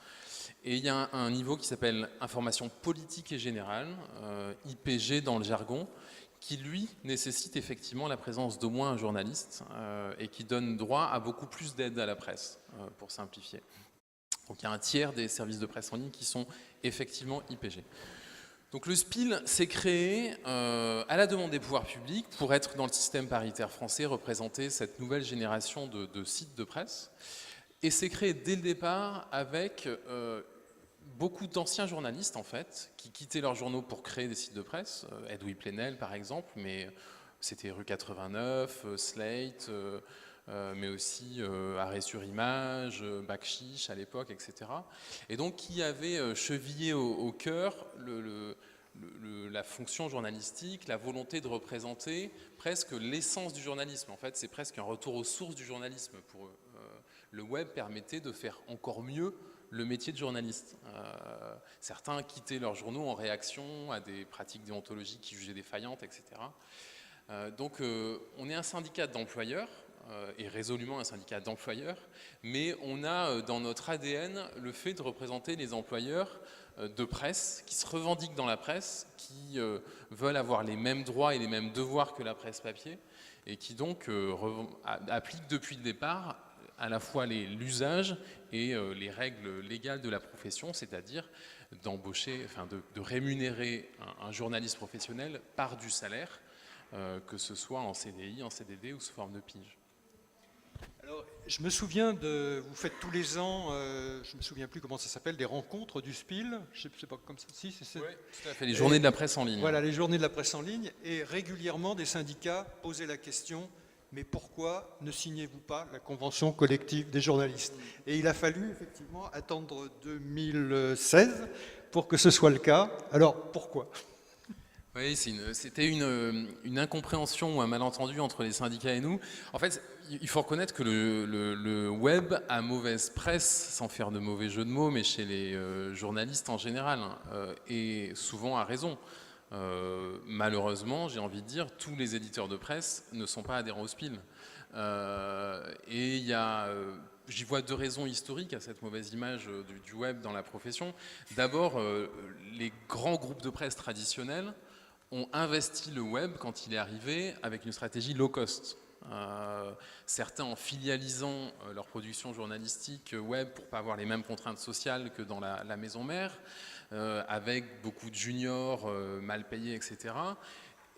Speaker 5: Et il y a un niveau qui s'appelle information politique et générale, IPG dans le jargon, qui lui nécessite effectivement la présence d'au moins un journaliste et qui donne droit à beaucoup plus d'aide à la presse, pour simplifier. Donc il y a un tiers des services de presse en ligne qui sont effectivement IPG. Donc le SPIL s'est créé à la demande des pouvoirs publics pour être dans le système paritaire français, représenter cette nouvelle génération de sites de presse. Et s'est créé dès le départ avec beaucoup d'anciens journalistes en fait, qui quittaient leurs journaux pour créer des sites de presse. Edoui Plenel par exemple, mais c'était Rue 89, Slate, mais aussi Arrêt sur Image, Bakchiche à l'époque, etc. Et donc qui avaient chevillé au cœur la fonction journalistique, la volonté de représenter presque l'essence du journalisme. En fait, c'est presque un retour aux sources du journalisme pour eux. Le web permettait de faire encore mieux le métier de journaliste. Certains quittaient leurs journaux en réaction à des pratiques déontologiques qui jugeaient défaillantes, etc. Donc on est un syndicat d'employeurs, et résolument un syndicat d'employeurs, mais on a dans notre ADN le fait de représenter les employeurs de presse, qui se revendiquent dans la presse, qui veulent avoir les mêmes droits et les mêmes devoirs que la presse papier, et qui donc appliquent depuis le départ à la fois l'usage et les règles légales de la profession, c'est-à-dire d'embaucher, enfin de rémunérer un journaliste professionnel par du salaire, que ce soit en CDI, en CDD ou sous forme de pige.
Speaker 1: Alors, je me souviens vous faites tous les ans, je ne me souviens plus comment ça s'appelle, des rencontres du SPIL, je ne sais pas comme ça, si, c'est
Speaker 5: Oui, tout à fait, les journées de la presse en ligne.
Speaker 1: Voilà, les journées de la presse en ligne, et régulièrement des syndicats posaient la question, mais pourquoi ne signez-vous pas la convention collective des journalistes? Et il a fallu effectivement attendre 2016 pour que ce soit le cas. Alors, pourquoi?
Speaker 5: Oui, c'était une incompréhension ou un malentendu entre les syndicats et nous. En fait, il faut reconnaître que le web a mauvaise presse, sans faire de mauvais jeu de mots, mais chez les journalistes en général, et souvent à raison. Malheureusement, j'ai envie de dire, tous les éditeurs de presse ne sont pas adhérents au SPIL. Et j'y vois deux raisons historiques à cette mauvaise image du web dans la profession. D'abord, les grands groupes de presse traditionnels ont investi le web quand il est arrivé avec une stratégie low cost. Certains en filialisant leur production journalistique web pour ne pas avoir les mêmes contraintes sociales que dans la maison mère, avec beaucoup de juniors mal payés, etc.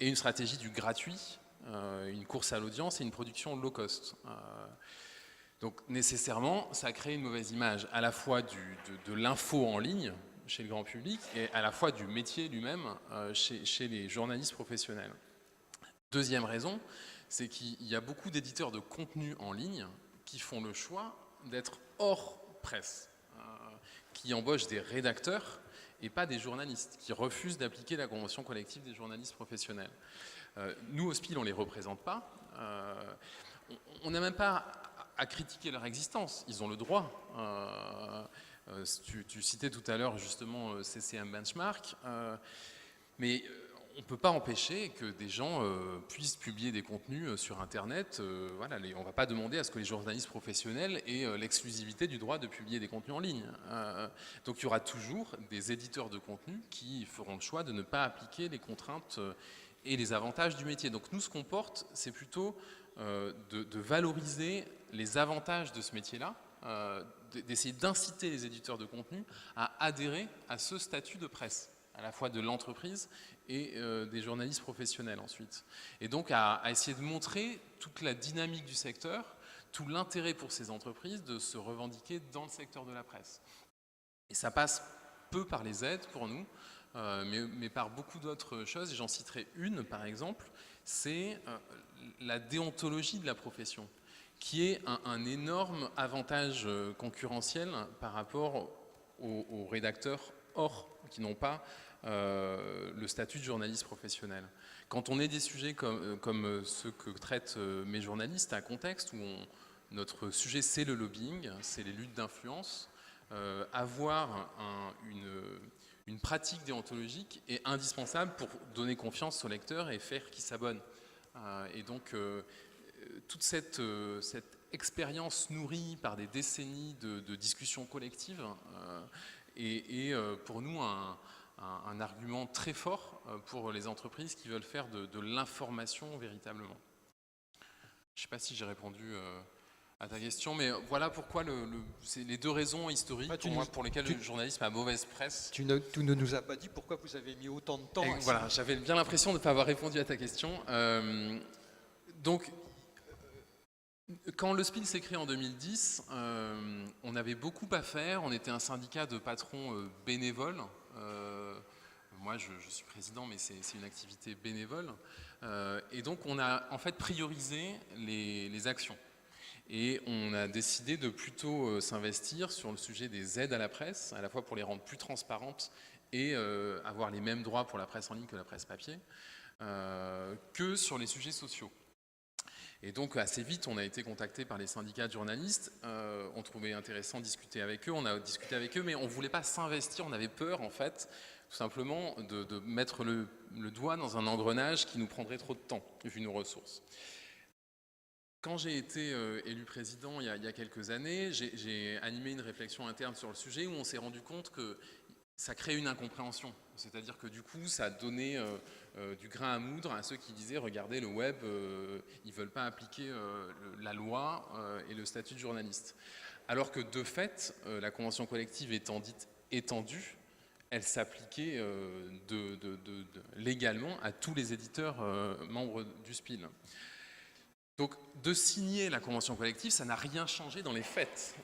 Speaker 5: Et une stratégie du gratuit, une course à l'audience et une production low cost. Donc nécessairement, ça crée une mauvaise image à la fois de l'info en ligne chez le grand public et à la fois du métier lui-même chez les journalistes professionnels. Deuxième raison, c'est qu'il y a beaucoup d'éditeurs de contenu en ligne qui font le choix d'être hors presse, qui embauchent des rédacteurs et pas des journalistes, qui refusent d'appliquer la convention collective des journalistes professionnels. Nous, au SPIL, on ne les représente pas. On n'a même pas à critiquer leur existence. Ils ont le droit. Tu citais tout à l'heure justement CCM Benchmark, mais on ne peut pas empêcher que des gens puissent publier des contenus sur Internet. Voilà, on ne va pas demander à ce que les journalistes professionnels aient l'exclusivité du droit de publier des contenus en ligne. Donc il y aura toujours des éditeurs de contenu qui feront le choix de ne pas appliquer les contraintes et les avantages du métier. Donc nous, ce qu'on porte, c'est plutôt de valoriser les avantages de ce métier-là, d'essayer d'inciter les éditeurs de contenu à adhérer à ce statut de presse, à la fois de l'entreprise et des journalistes professionnels ensuite. Et donc à essayer de montrer toute la dynamique du secteur, tout l'intérêt pour ces entreprises de se revendiquer dans le secteur de la presse. Et ça passe peu par les aides pour nous, mais par beaucoup d'autres choses. Et j'en citerai une, par exemple, c'est la déontologie de la profession, qui est un énorme avantage concurrentiel par rapport aux rédacteurs qui n'ont pas le statut de journaliste professionnel. Quand on est des sujets comme ceux que traitent mes journalistes à contexte, où notre sujet c'est le lobbying, c'est les luttes d'influence, avoir une pratique déontologique est indispensable pour donner confiance au lecteur et faire qu'il s'abonne. Et donc toute cette expérience nourrie par des décennies de discussions collectives est pour nous un argument très fort pour les entreprises qui veulent faire de l'information véritablement. Je ne sais pas si j'ai répondu à ta question, mais voilà pourquoi c'est les deux raisons historiques pour lesquelles le journalisme a mauvaise presse.
Speaker 1: Tu ne nous as pas dit pourquoi vous avez mis autant de temps.
Speaker 5: Voilà, j'avais bien l'impression de ne pas avoir répondu à ta question. Donc, quand le SPIL s'est créé en 2010, on avait beaucoup à faire. On était un syndicat de patrons bénévoles. Moi, je suis président, mais c'est une activité bénévole. Et donc, on a en fait priorisé les actions. Et on a décidé de plutôt s'investir sur le sujet des aides à la presse, à la fois pour les rendre plus transparentes et avoir les mêmes droits pour la presse en ligne que la presse papier, que sur les sujets sociaux. Et donc assez vite, on a été contacté par les syndicats de journalistes, on trouvait intéressant de discuter avec eux, on a discuté avec eux, mais on ne voulait pas s'investir, on avait peur en fait, tout simplement de mettre le doigt dans un engrenage qui nous prendrait trop de temps, vu nos ressources. Quand j'ai été élu président il y a quelques années, j'ai animé une réflexion interne sur le sujet où on s'est rendu compte que ça crée une incompréhension. C'est-à-dire que du coup, ça donnait du grain à moudre à ceux qui disaient « Regardez, le web, ils ne veulent pas appliquer la loi et le statut de journaliste ». Alors que de fait, la convention collective étant dite étendue, elle s'appliquait légalement à tous les éditeurs membres du SPIL. Donc, de signer la convention collective, ça n'a rien changé dans les faits.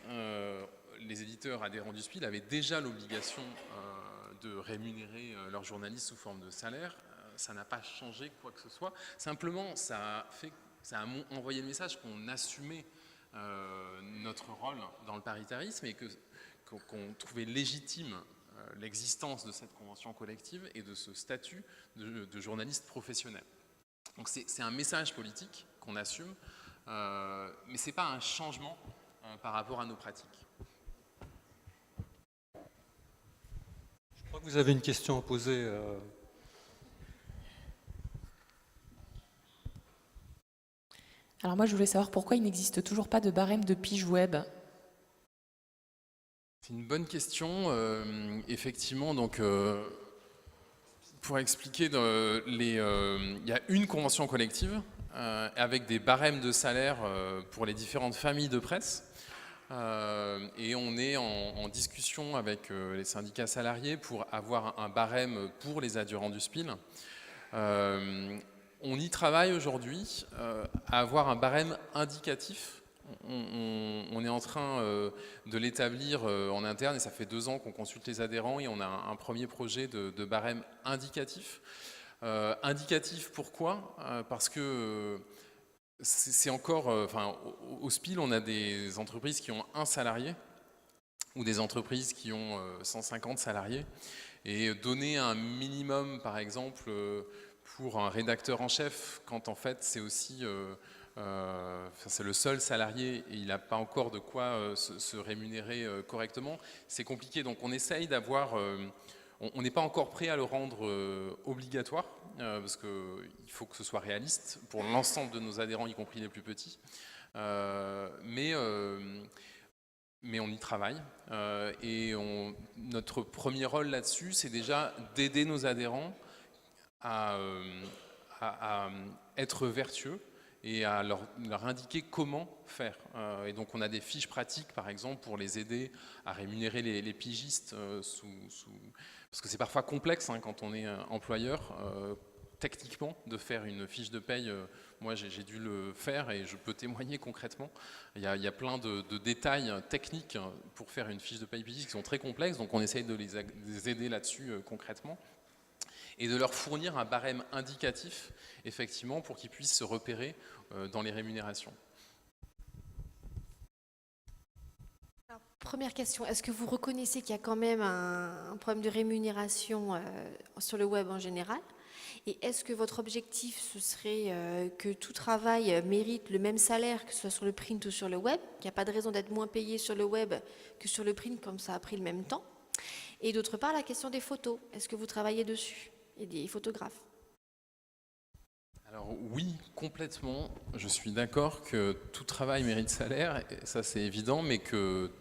Speaker 5: Les éditeurs adhérents du SPIL avaient déjà l'obligation de rémunérer leurs journalistes sous forme de salaire. Ça n'a pas changé quoi que ce soit. Simplement, ça a envoyé le message qu'on assumait notre rôle dans le paritarisme et qu'on trouvait légitime l'existence de cette convention collective et de ce statut de journaliste professionnel. Donc c'est un message politique qu'on assume, mais ce n'est pas un changement par rapport à nos pratiques.
Speaker 1: Je crois que vous avez une question à poser.
Speaker 2: Alors moi, je voulais savoir pourquoi il n'existe toujours pas de barème de pige web.
Speaker 5: C'est une bonne question. Effectivement, donc, pour expliquer, il y a une convention collective avec des barèmes de salaire pour les différentes familles de presse. Et on est en discussion avec les syndicats salariés pour avoir un barème pour les adhérents du SPIL. On y travaille aujourd'hui à avoir un barème indicatif. On est en train de l'établir en interne et ça fait 2 ans qu'on consulte les adhérents et on a un premier projet de barème indicatif. Indicatif pourquoi ? Parce que c'est encore, au SPIL, on a des entreprises qui ont 1 salarié ou des entreprises qui ont 150 salariés. Et donner un minimum, par exemple, pour un rédacteur en chef, quand en fait c'est aussi, c'est le seul salarié et il n'a pas encore de quoi se rémunérer correctement, c'est compliqué. Donc on essaye d'avoir, on n'est pas encore prêt à le rendre obligatoire, parce qu'il faut que ce soit réaliste pour l'ensemble de nos adhérents, y compris les plus petits. Mais on y travaille. Et notre premier rôle là-dessus, c'est déjà d'aider nos adhérents à être vertueux et à leur indiquer comment faire. Et donc on a des fiches pratiques, par exemple, pour les aider à rémunérer les pigistes, parce que c'est parfois complexe quand on est employeur, techniquement, de faire une fiche de paye. Moi, j'ai dû le faire et je peux témoigner concrètement. Il y a plein de détails techniques pour faire une fiche de paye pigiste qui sont très complexes, donc on essaye de les aider là-dessus concrètement et de leur fournir un barème indicatif, effectivement, pour qu'ils puissent se repérer dans les rémunérations.
Speaker 3: Alors, première question, est-ce que vous reconnaissez qu'il y a quand même un problème de rémunération sur le web en général? Et est-ce que votre objectif, ce serait que tout travail mérite le même salaire, que ce soit sur le print ou sur le web? Il n'y a pas de raison d'être moins payé sur le web que sur le print, comme ça a pris le même temps. Et d'autre part, la question des photos. Est-ce que vous travaillez dessus? Et des photographes?
Speaker 5: Alors oui, complètement. Je suis d'accord que tout travail mérite salaire, et ça c'est évident, mais que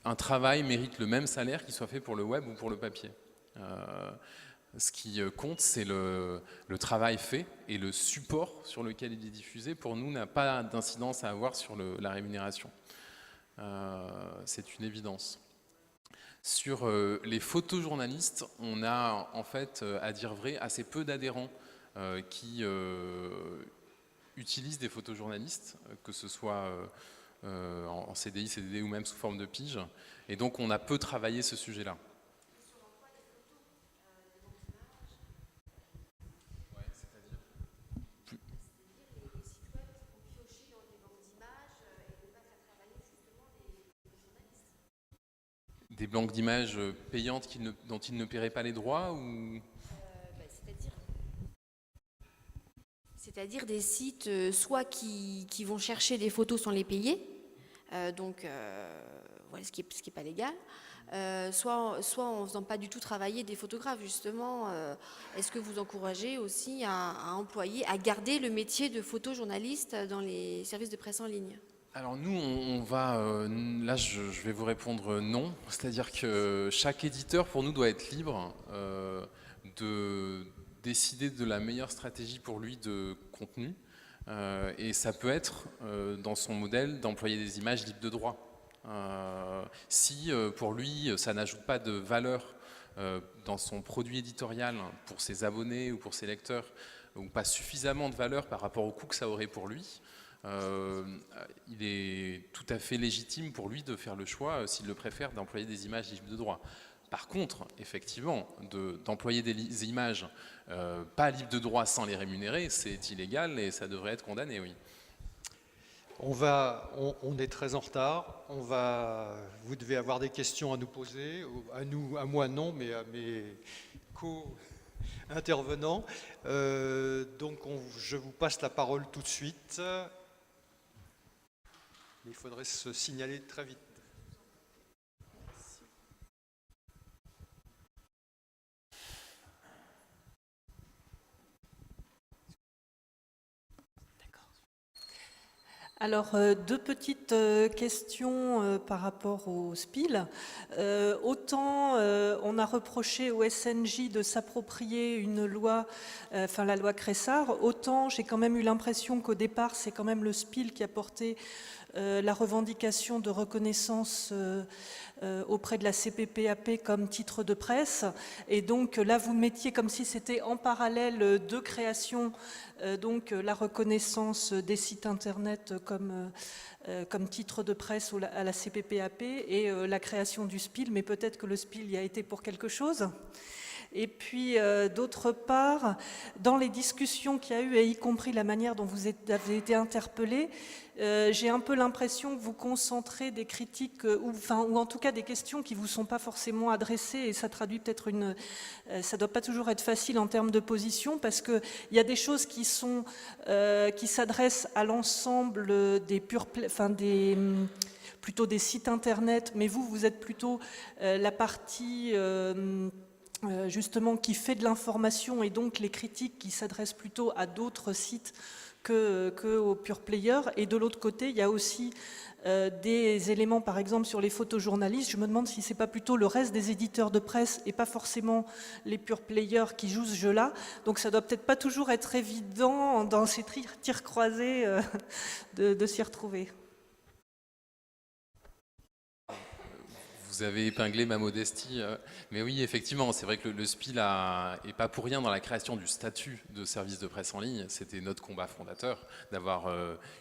Speaker 5: un travail mérite le même salaire qu'il soit fait pour le web ou pour le papier. Ce qui compte, c'est le travail fait, et le support sur lequel il est diffusé, pour nous, n'a pas d'incidence à avoir sur la rémunération. C'est une évidence. Sur les photojournalistes, on a en fait, à dire vrai, assez peu d'adhérents qui utilisent des photojournalistes, que ce soit en CDI, CDD ou même sous forme de pige. Et donc on a peu travaillé ce sujet-là. Des banques d'images payantes dont ils ne paieraient pas les droits ou...
Speaker 3: C'est-à-dire des sites soit qui vont chercher des photos sans les payer, donc voilà, ce qui est pas légal, soit en faisant pas du tout travailler des photographes justement. Est-ce que vous encouragez aussi à employer, à garder le métier de photojournaliste dans les services de presse en ligne?
Speaker 5: Alors nous, on va... là, je vais vous répondre non. C'est-à-dire que chaque éditeur, pour nous, doit être libre de décider de la meilleure stratégie pour lui de contenu. Et ça peut être, dans son modèle, d'employer des images libres de droit. Si, pour lui, ça n'ajoute pas de valeur dans son produit éditorial pour ses abonnés ou pour ses lecteurs, ou pas suffisamment de valeur par rapport au coût que ça aurait pour lui, il est tout à fait légitime pour lui de faire le choix, s'il le préfère, d'employer des images libres de droit. Par contre, effectivement, d'employer des images pas libres de droit sans les rémunérer, c'est illégal et ça devrait être condamné, oui.
Speaker 1: On est très en retard. Vous devez avoir des questions à nous poser, à moi non, mais à mes co-intervenants. Donc je vous passe la parole tout de suite. Il faudrait se signaler très vite.
Speaker 6: Alors, deux petites questions par rapport au SPIL. Autant on a reproché au SNJ de s'approprier une loi, enfin la loi Cressard, autant j'ai quand même eu l'impression qu'au départ, c'est quand même le SPIL qui a porté la revendication de reconnaissance auprès de la CPPAP comme titre de presse. Et donc là, vous mettiez comme si c'était en parallèle deux créations, donc la reconnaissance des sites internet comme titre de presse à la CPPAP et la création du SPIL, mais peut-être que le SPIL y a été pour quelque chose. Et puis, d'autre part, dans les discussions qu'il y a eu, et y compris la manière dont vous avez été interpellé, j'ai un peu l'impression que vous concentrez des critiques, ou en tout cas des questions qui ne vous sont pas forcément adressées, et ça traduit peut-être ça ne doit pas toujours être facile en termes de position, parce qu'il y a des choses qui s'adressent à l'ensemble plutôt des sites internet, mais vous êtes plutôt la partie justement qui fait de l'information et donc les critiques qui s'adressent plutôt à d'autres sites que aux pure players. Et de l'autre côté, il y a aussi des éléments, par exemple, sur les photojournalistes. Je me demande si c'est pas plutôt le reste des éditeurs de presse et pas forcément les pure players qui jouent ce jeu-là. Donc ça doit peut-être pas toujours être évident dans ces tirs croisés de s'y retrouver.
Speaker 5: Vous avez épinglé ma modestie, mais oui, effectivement, c'est vrai que le SPIL n'est pas pour rien dans la création du statut de service de presse en ligne. C'était notre combat fondateur, d'avoir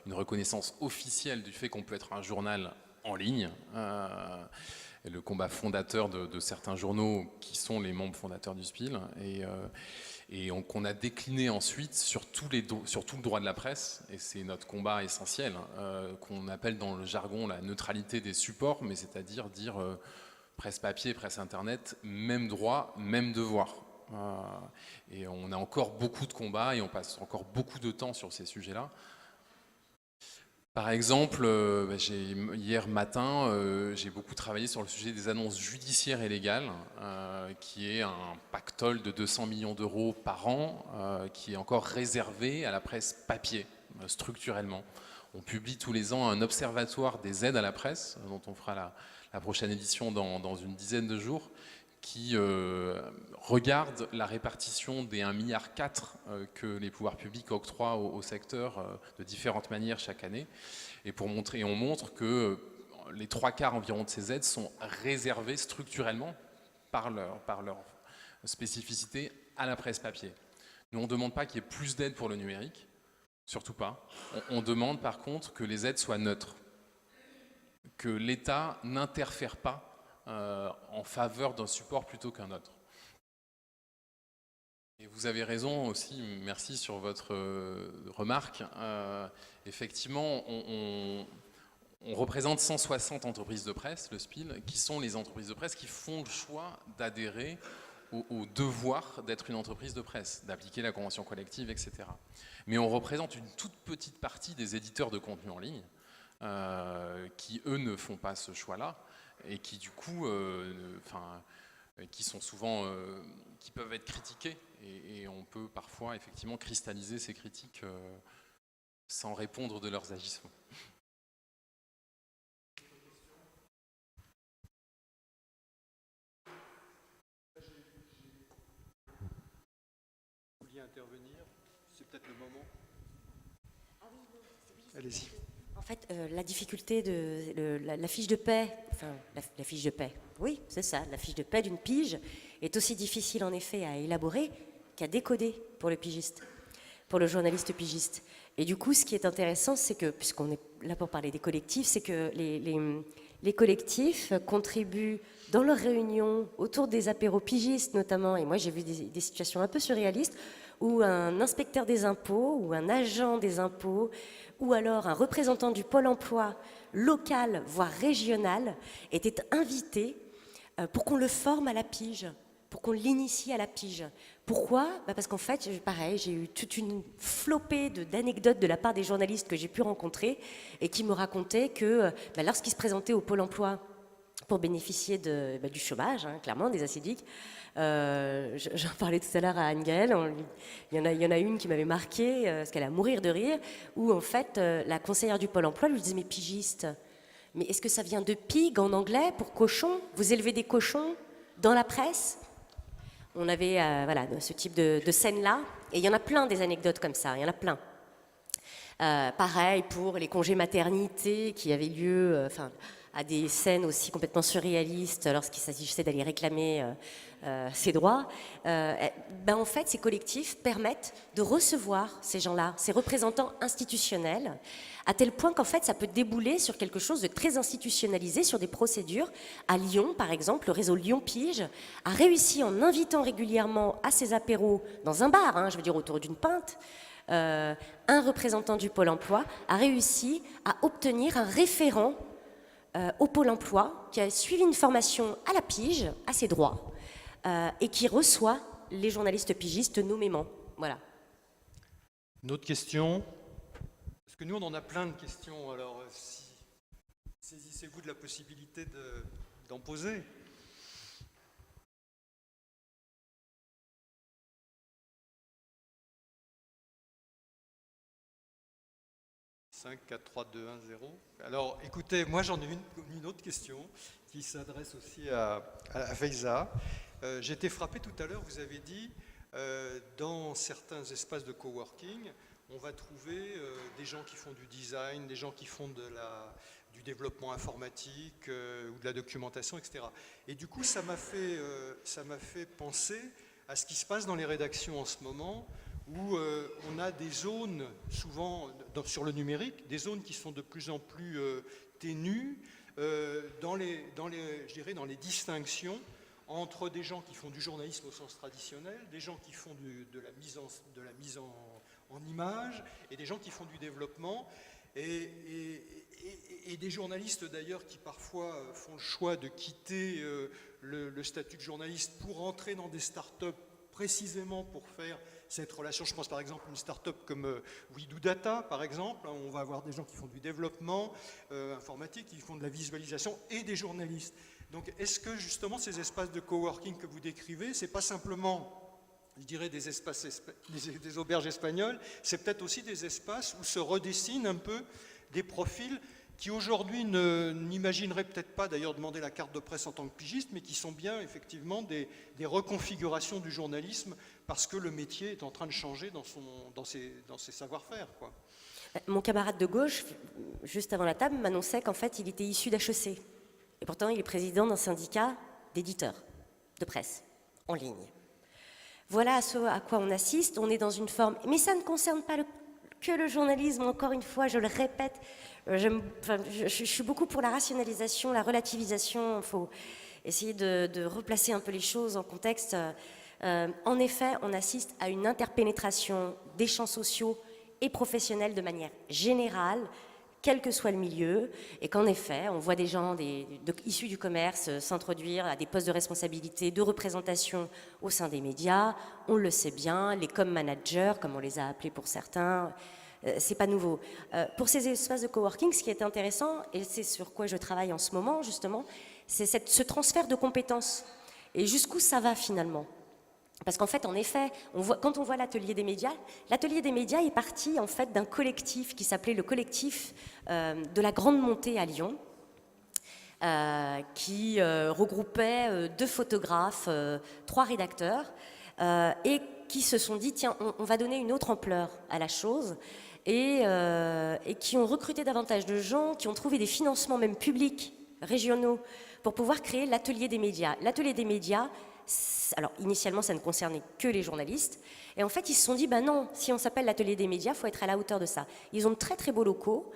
Speaker 5: une reconnaissance officielle du fait qu'on peut être un journal en ligne. Et le combat fondateur de certains journaux qui sont les membres fondateurs du SPIL. Et qu'on a décliné ensuite sur tout le droit de la presse, et c'est notre combat essentiel, qu'on appelle dans le jargon la neutralité des supports, mais c'est-à-dire dire presse papier, presse internet, même droit, même devoir. Et on a encore beaucoup de combats et on passe encore beaucoup de temps sur ces sujets-là. Par exemple, hier matin, j'ai beaucoup travaillé sur le sujet des annonces judiciaires et légales, qui est un pactole de 200 millions d'euros par an, qui est encore réservé à la presse papier, structurellement. On publie tous les ans un observatoire des aides à la presse, dont on fera la prochaine édition dans une dizaine de jours, qui regarde la répartition des 1,4 milliard que les pouvoirs publics octroient au secteur de différentes manières chaque année. Et on montre que les 3/4 environ de ces aides sont réservées structurellement par leur spécificité à la presse papier. Nous, on ne demande pas qu'il y ait plus d'aides pour le numérique, surtout pas. On demande par contre que les aides soient neutres, que l'État n'interfère pas en faveur d'un support plutôt qu'un autre. Et vous avez raison aussi, merci sur votre remarque. Effectivement, on représente 160 entreprises de presse, le SPIL, qui sont les entreprises de presse qui font le choix d'adhérer au devoir d'être une entreprise de presse, d'appliquer la convention collective, etc. Mais on représente une toute petite partie des éditeurs de contenu en ligne qui, eux, ne font pas ce choix-là et qui, du coup, qui sont souvent, qui peuvent être critiqués et on peut parfois, effectivement, cristalliser ces critiques sans répondre de leurs agissements.
Speaker 1: Vous vouliez intervenir? C'est peut-être le moment. Allez-y.
Speaker 4: En fait, la difficulté de la fiche de paie, enfin la fiche de paie, oui, c'est ça, la fiche de paie d'une pige est aussi difficile en effet à élaborer qu'à décoder pour le pigiste, pour le journaliste pigiste. Et du coup, ce qui est intéressant, c'est que, puisqu'on est là pour parler des collectifs, c'est que les collectifs contribuent dans leurs réunions autour des apéros pigistes notamment, et moi j'ai vu des situations un peu surréalistes, où un inspecteur des impôts ou un agent des impôts ou alors un représentant du Pôle emploi local, voire régional, était invité pour qu'on le forme à la pige, pour qu'on l'initie à la pige. Pourquoi? Parce qu'en fait, pareil, j'ai eu toute une flopée d'anecdotes de la part des journalistes que j'ai pu rencontrer et qui me racontaient que lorsqu'ils se présentaient au Pôle emploi pour bénéficier du chômage, hein, clairement, des acidiques, j'en parlais tout à l'heure à Anne-Gaëlle, il y en a une qui m'avait marqué, parce qu'elle a à mourir de rire, où en fait la conseillère du Pôle emploi lui disait « Mais pigiste, mais est-ce que ça vient de pig en anglais pour cochon? Vous élevez des cochons dans la presse ?» On avait ce type de scène-là, et il y en a plein des anecdotes comme ça, il y en a plein. Pareil pour les congés maternité qui avaient lieu, à des scènes aussi complètement surréalistes lorsqu'il s'agissait d'aller réclamer ses droits. En fait, ces collectifs permettent de recevoir ces gens-là, ces représentants institutionnels, à tel point qu'en fait, ça peut débouler sur quelque chose de très institutionnalisé, sur des procédures. À Lyon, par exemple, le réseau Lyon Pige a réussi, en invitant régulièrement à ses apéros dans un bar, je veux dire autour d'une pinte, un représentant du Pôle emploi a réussi à obtenir un référent au Pôle emploi qui a suivi une formation à la pige, à ses droits, et qui reçoit les journalistes pigistes nommément. Voilà.
Speaker 1: Une autre question? Parce que nous, on en a plein de questions, alors saisissez-vous de la possibilité d'en poser. 5, 4, 3, 2, 1, 0. Alors, écoutez, moi j'en ai une autre question qui s'adresse aussi à Faiza. J'ai été frappé tout à l'heure, vous avez dit, dans certains espaces de coworking, on va trouver des gens qui font du design, des gens qui font du développement informatique ou de la documentation, etc. Et du coup, ça m'a fait penser à ce qui se passe dans les rédactions en ce moment, où on a des zones, souvent sur le numérique, des zones qui sont de plus en plus ténues dans les distinctions entre des gens qui font du journalisme au sens traditionnel, des gens qui font de la mise en image, et des gens qui font du développement, et des journalistes d'ailleurs qui parfois font le choix de quitter le statut de journaliste pour entrer dans des startups précisément pour faire cette relation. Je pense par exemple à une start-up comme WeDoData, par exemple. On va avoir des gens qui font du développement informatique, qui font de la visualisation, et des journalistes. Donc est-ce que justement ces espaces de coworking que vous décrivez, c'est pas simplement, je dirais, des auberges espagnoles, c'est peut-être aussi des espaces où se redessinent un peu des profils qui aujourd'hui n'imagineraient peut-être pas d'ailleurs demander la carte de presse en tant que pigiste, mais qui sont bien effectivement des reconfigurations du journalisme parce que le métier est en train de changer dans ses savoir-faire, quoi.
Speaker 4: Mon camarade de gauche, juste avant la table, m'annonçait qu'en fait il était issu d'HEC. Et pourtant il est président d'un syndicat d'éditeurs de presse en ligne. Voilà à quoi on assiste. On est dans une forme, mais ça ne concerne pas que le journalisme, encore une fois, je le répète. Je suis beaucoup pour la rationalisation, la relativisation. Il faut essayer de replacer un peu les choses en contexte. En effet, on assiste à une interpénétration des champs sociaux et professionnels de manière générale, quel que soit le milieu, et qu'en effet, on voit des gens issus du commerce s'introduire à des postes de responsabilité, de représentation au sein des médias. On le sait bien, les com managers, comme on les a appelés pour certains, c'est pas nouveau. Pour ces espaces de coworking, ce qui est intéressant, et c'est sur quoi je travaille en ce moment justement, c'est ce transfert de compétences. Et jusqu'où ça va finalement ? Parce qu'en fait, en effet, quand on voit l'atelier des médias est parti en fait d'un collectif qui s'appelait le collectif de la Grande Montée à Lyon, qui regroupait 2 photographes, 3 rédacteurs, et qui se sont dit, tiens, on va donner une autre ampleur à la chose, et qui ont recruté davantage de gens, qui ont trouvé des financements même publics, régionaux, pour pouvoir créer l'atelier des médias. L'atelier des médias, alors initialement ça ne concernait que les journalistes, et en fait ils se sont dit, ben non, si on s'appelle l'atelier des médias, il faut être à la hauteur de ça. Ils ont de très très beaux locaux,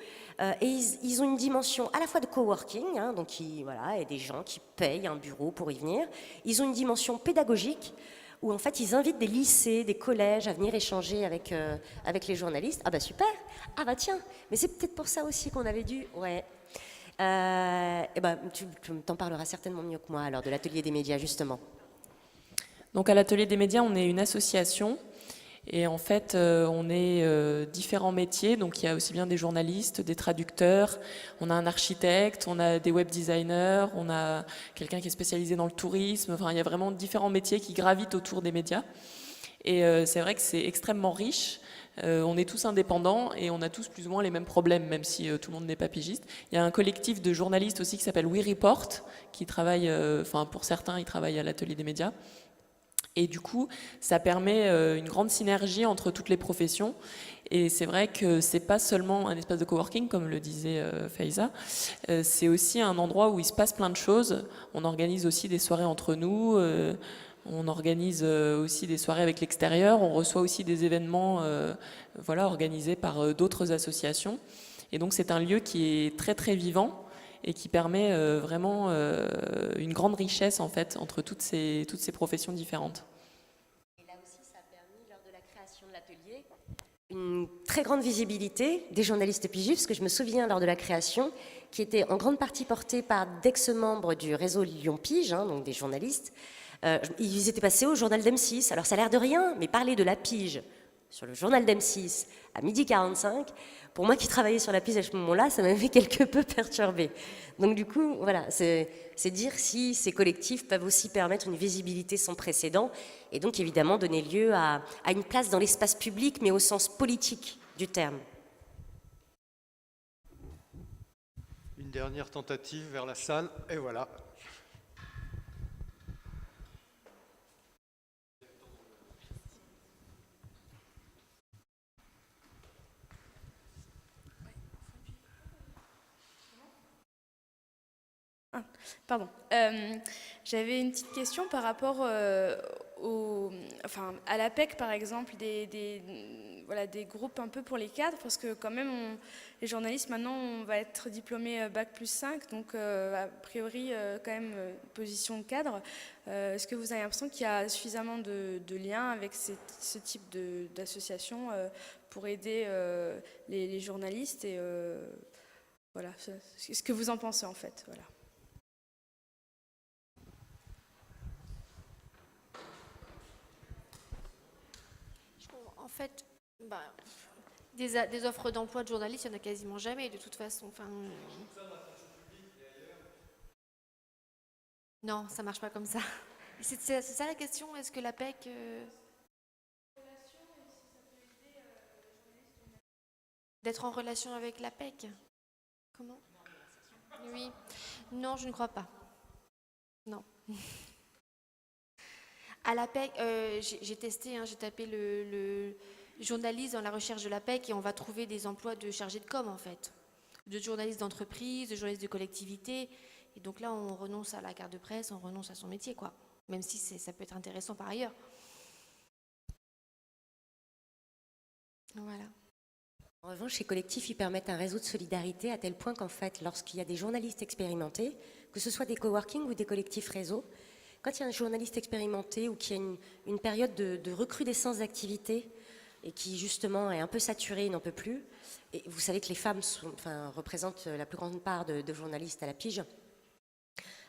Speaker 4: et ils ont une dimension à la fois de coworking, hein, donc voilà, et des gens qui payent un bureau pour y venir. Ils ont une dimension pédagogique, où en fait ils invitent des lycées, des collèges à venir échanger avec les journalistes. Ah bah super, ah bah tiens, mais c'est peut-être pour ça aussi qu'on avait dû, ouais. Et ben, tu t'en parleras certainement mieux que moi alors de l'atelier des médias justement.
Speaker 2: Donc à l'atelier des médias, on est une association et en fait on est différents métiers, donc il y a aussi bien des journalistes, des traducteurs, on a un architecte, on a des web designers, on a quelqu'un qui est spécialisé dans le tourisme, enfin il y a vraiment différents métiers qui gravitent autour des médias et c'est vrai que c'est extrêmement riche. On est tous indépendants et on a tous plus ou moins les mêmes problèmes, même si tout le monde n'est pas pigiste. Il y a un collectif de journalistes aussi qui s'appelle We Report, qui travaille, enfin pour certains, ils travaillent à l'atelier des médias. Et du coup, ça permet une grande synergie entre toutes les professions. Et c'est vrai que c'est pas seulement un espace de coworking, comme le disait Faiza, c'est aussi un endroit où il se passe plein de choses. On organise aussi des soirées entre nous, on organise aussi des soirées avec l'extérieur, on reçoit aussi des événements voilà, organisés par d'autres associations. Et donc c'est un lieu qui est très très vivant et qui permet vraiment une grande richesse en fait entre toutes ces professions différentes.
Speaker 4: Et là aussi, ça a permis, lors de la création de l'atelier, une très grande visibilité des journalistes pigistes, parce que je me souviens lors de la création, qui était en grande partie portée par d'ex-membres du réseau Lyon Pige, hein, donc des journalistes. Ils étaient passés au journal d'M6, alors ça a l'air de rien, mais parler de la pige sur le journal d'M6 à 12h45, pour moi qui travaillais sur la pige à ce moment-là, ça m'avait quelque peu perturbé. Donc du coup, voilà, c'est dire si ces collectifs peuvent aussi permettre une visibilité sans précédent, et donc évidemment donner lieu à une place dans l'espace public, mais au sens politique du terme.
Speaker 1: Une dernière tentative vers la salle, et voilà.
Speaker 7: Pardon. J'avais une petite question par rapport à l'APEC, par exemple, des groupes un peu pour les cadres, parce que quand même, les journalistes, maintenant, on va être diplômés Bac+5, donc a priori, quand même, position de cadre. Est-ce que vous avez l'impression qu'il y a suffisamment de liens avec ce type d'association pour aider les journalistes et voilà, ce que vous en pensez, en fait, voilà.
Speaker 3: En fait, des offres d'emploi de journalistes, il n'y en a quasiment jamais, de toute façon. Enfin, non, ça ne marche pas comme ça. C'est ça la question? Est-ce que l'APEC... D'être en relation avec l'APEC? Comment? Oui. Non, je ne crois pas. Non. À l'APEC, j'ai testé, hein, j'ai tapé le journaliste dans la recherche de l'APEC et on va trouver des emplois de chargé de com, en fait. De journaliste d'entreprise, de journaliste de collectivité. Et donc là, on renonce à la carte de presse, on renonce à son métier, quoi. Même si ça peut être intéressant par ailleurs. Voilà.
Speaker 4: En revanche, ces collectifs, ils permettent un réseau de solidarité à tel point qu'en fait, lorsqu'il y a des journalistes expérimentés, que ce soit des coworking ou des collectifs réseaux, quand il y a un journaliste expérimenté ou qu'il y a une période de recrudescence d'activité et qui justement est un peu saturée, n'en peut plus, et vous savez que les femmes représentent la plus grande part de journalistes à la pige,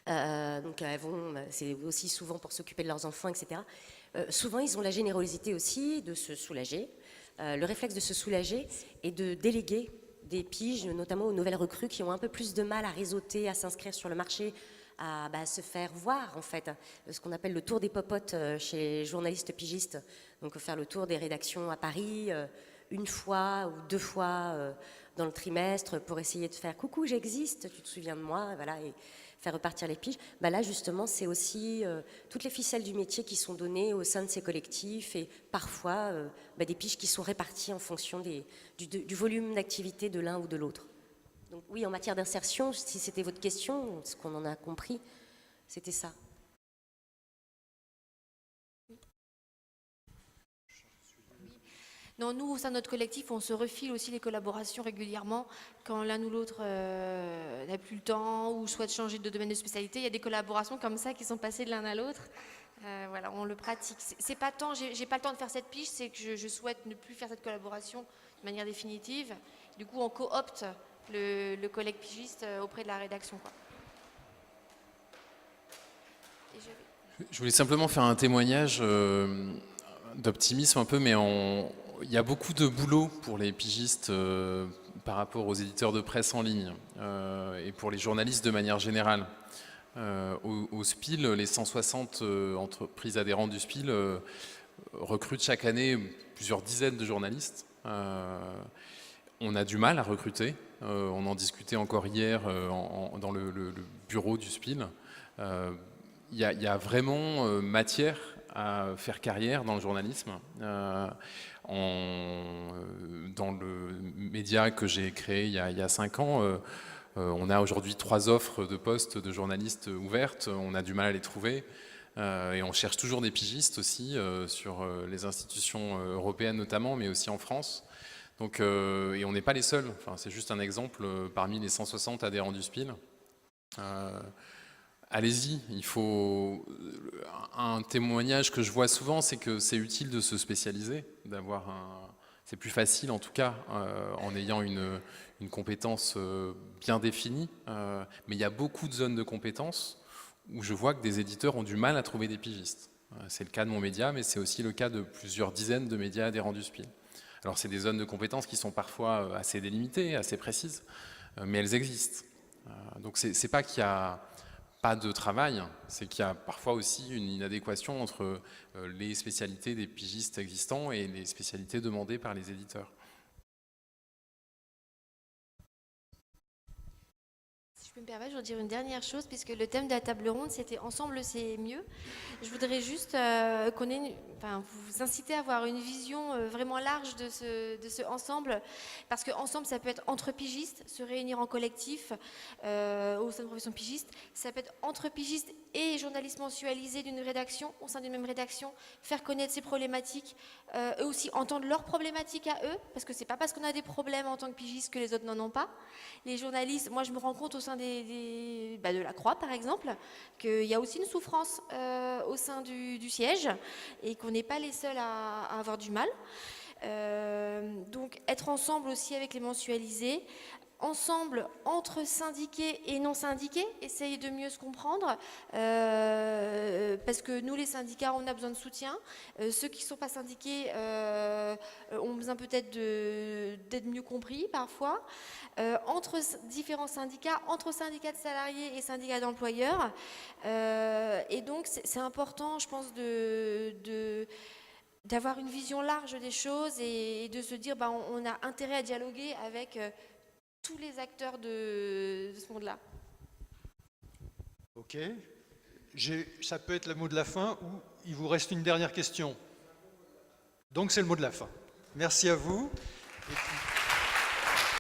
Speaker 4: donc elles vont, c'est aussi souvent pour s'occuper de leurs enfants, etc. Souvent, ils ont la générosité aussi de se soulager, le réflexe de se soulager et de déléguer des piges, notamment aux nouvelles recrues qui ont un peu plus de mal à réseauter, à s'inscrire sur le marché, à se faire voir, en fait, ce qu'on appelle le tour des popotes chez les journalistes pigistes. Donc faire le tour des rédactions à Paris une fois ou deux fois dans le trimestre pour essayer de faire « coucou, j'existe, tu te souviens de moi ?» voilà, et faire repartir les piges. Là, justement, c'est aussi toutes les ficelles du métier qui sont données au sein de ces collectifs et parfois des piges qui sont réparties en fonction du volume d'activité de l'un ou de l'autre. Donc oui, en matière d'insertion, si c'était votre question, ce qu'on en a compris, c'était ça.
Speaker 3: Non, nous, au sein de notre collectif, on se refile aussi les collaborations régulièrement. Quand l'un ou l'autre n'a plus le temps ou souhaite changer de domaine de spécialité, il y a des collaborations comme ça qui sont passées de l'un à l'autre. Voilà, on le pratique. C'est pas tant, j'ai pas le temps de faire cette pige, c'est que je souhaite ne plus faire cette collaboration de manière définitive. Du coup, on coopte le collègue pigiste auprès de la rédaction, quoi.
Speaker 5: Je voulais simplement faire un témoignage d'optimisme un peu, mais il y a beaucoup de boulot pour les pigistes par rapport aux éditeurs de presse en ligne et pour les journalistes de manière générale. Au SPIL, les 160 entreprises adhérentes du SPIL recrutent chaque année plusieurs dizaines de journalistes. On a du mal à recruter. On en discutait encore hier dans le bureau du SPIL. Il y a vraiment matière à faire carrière dans le journalisme. Dans le média que j'ai créé il y a 5 ans, on a aujourd'hui 3 offres de postes de journalistes ouvertes. On a du mal à les trouver. Et on cherche toujours des pigistes aussi sur les institutions européennes notamment, mais aussi en France. Donc, et on n'est pas les seuls. Enfin, c'est juste un exemple parmi les 160 adhérents du SPIL. Allez-y, il faut... Un témoignage que je vois souvent, c'est que c'est utile de se spécialiser, d'avoir un... C'est plus facile en tout cas en ayant une compétence bien définie. Mais il y a beaucoup de zones de compétences où je vois que des éditeurs ont du mal à trouver des pigistes. C'est le cas de mon média, mais c'est aussi le cas de plusieurs dizaines de médias adhérents du SPIL. Alors c'est des zones de compétences qui sont parfois assez délimitées, assez précises, mais elles existent. Donc c'est pas qu'il y a pas de travail, c'est qu'il y a parfois aussi une inadéquation entre les spécialités des pigistes existants et les spécialités demandées par les éditeurs.
Speaker 3: Je peux me permettre, je voudrais dire une dernière chose, puisque le thème de la table ronde, c'était Ensemble, c'est mieux. Je voudrais juste vous inciter à avoir une vision vraiment large de ce ensemble, parce que ensemble, ça peut être entre pigistes, se réunir en collectif au sein de profession pigiste, ça peut être entre pigistes et journalistes mensualisés d'une rédaction, au sein d'une même rédaction, faire connaître ces problématiques, eux aussi entendre leurs problématiques à eux, parce que c'est pas parce qu'on a des problèmes en tant que pigistes que les autres n'en ont pas. Les journalistes, moi je me rends compte au sein de la Croix par exemple, qu'il y a aussi une souffrance au sein du siège et qu'on n'est pas les seuls à avoir du mal. Donc être ensemble aussi avec les mensualisés, ensemble entre syndiqués et non syndiqués, essayer de mieux se comprendre, parce que nous les syndicats on a besoin de soutien, ceux qui ne sont pas syndiqués ont besoin peut-être d'être mieux compris parfois, entre différents syndicats, entre syndicats de salariés et syndicats d'employeurs, et donc c'est important je pense d'avoir une vision large des choses et de se dire on a intérêt à dialoguer avec tous les acteurs de ce monde-là.
Speaker 1: Ok. Ça peut être le mot de la fin ou il vous reste une dernière question. Donc c'est le mot de la fin. Merci à vous. Et puis...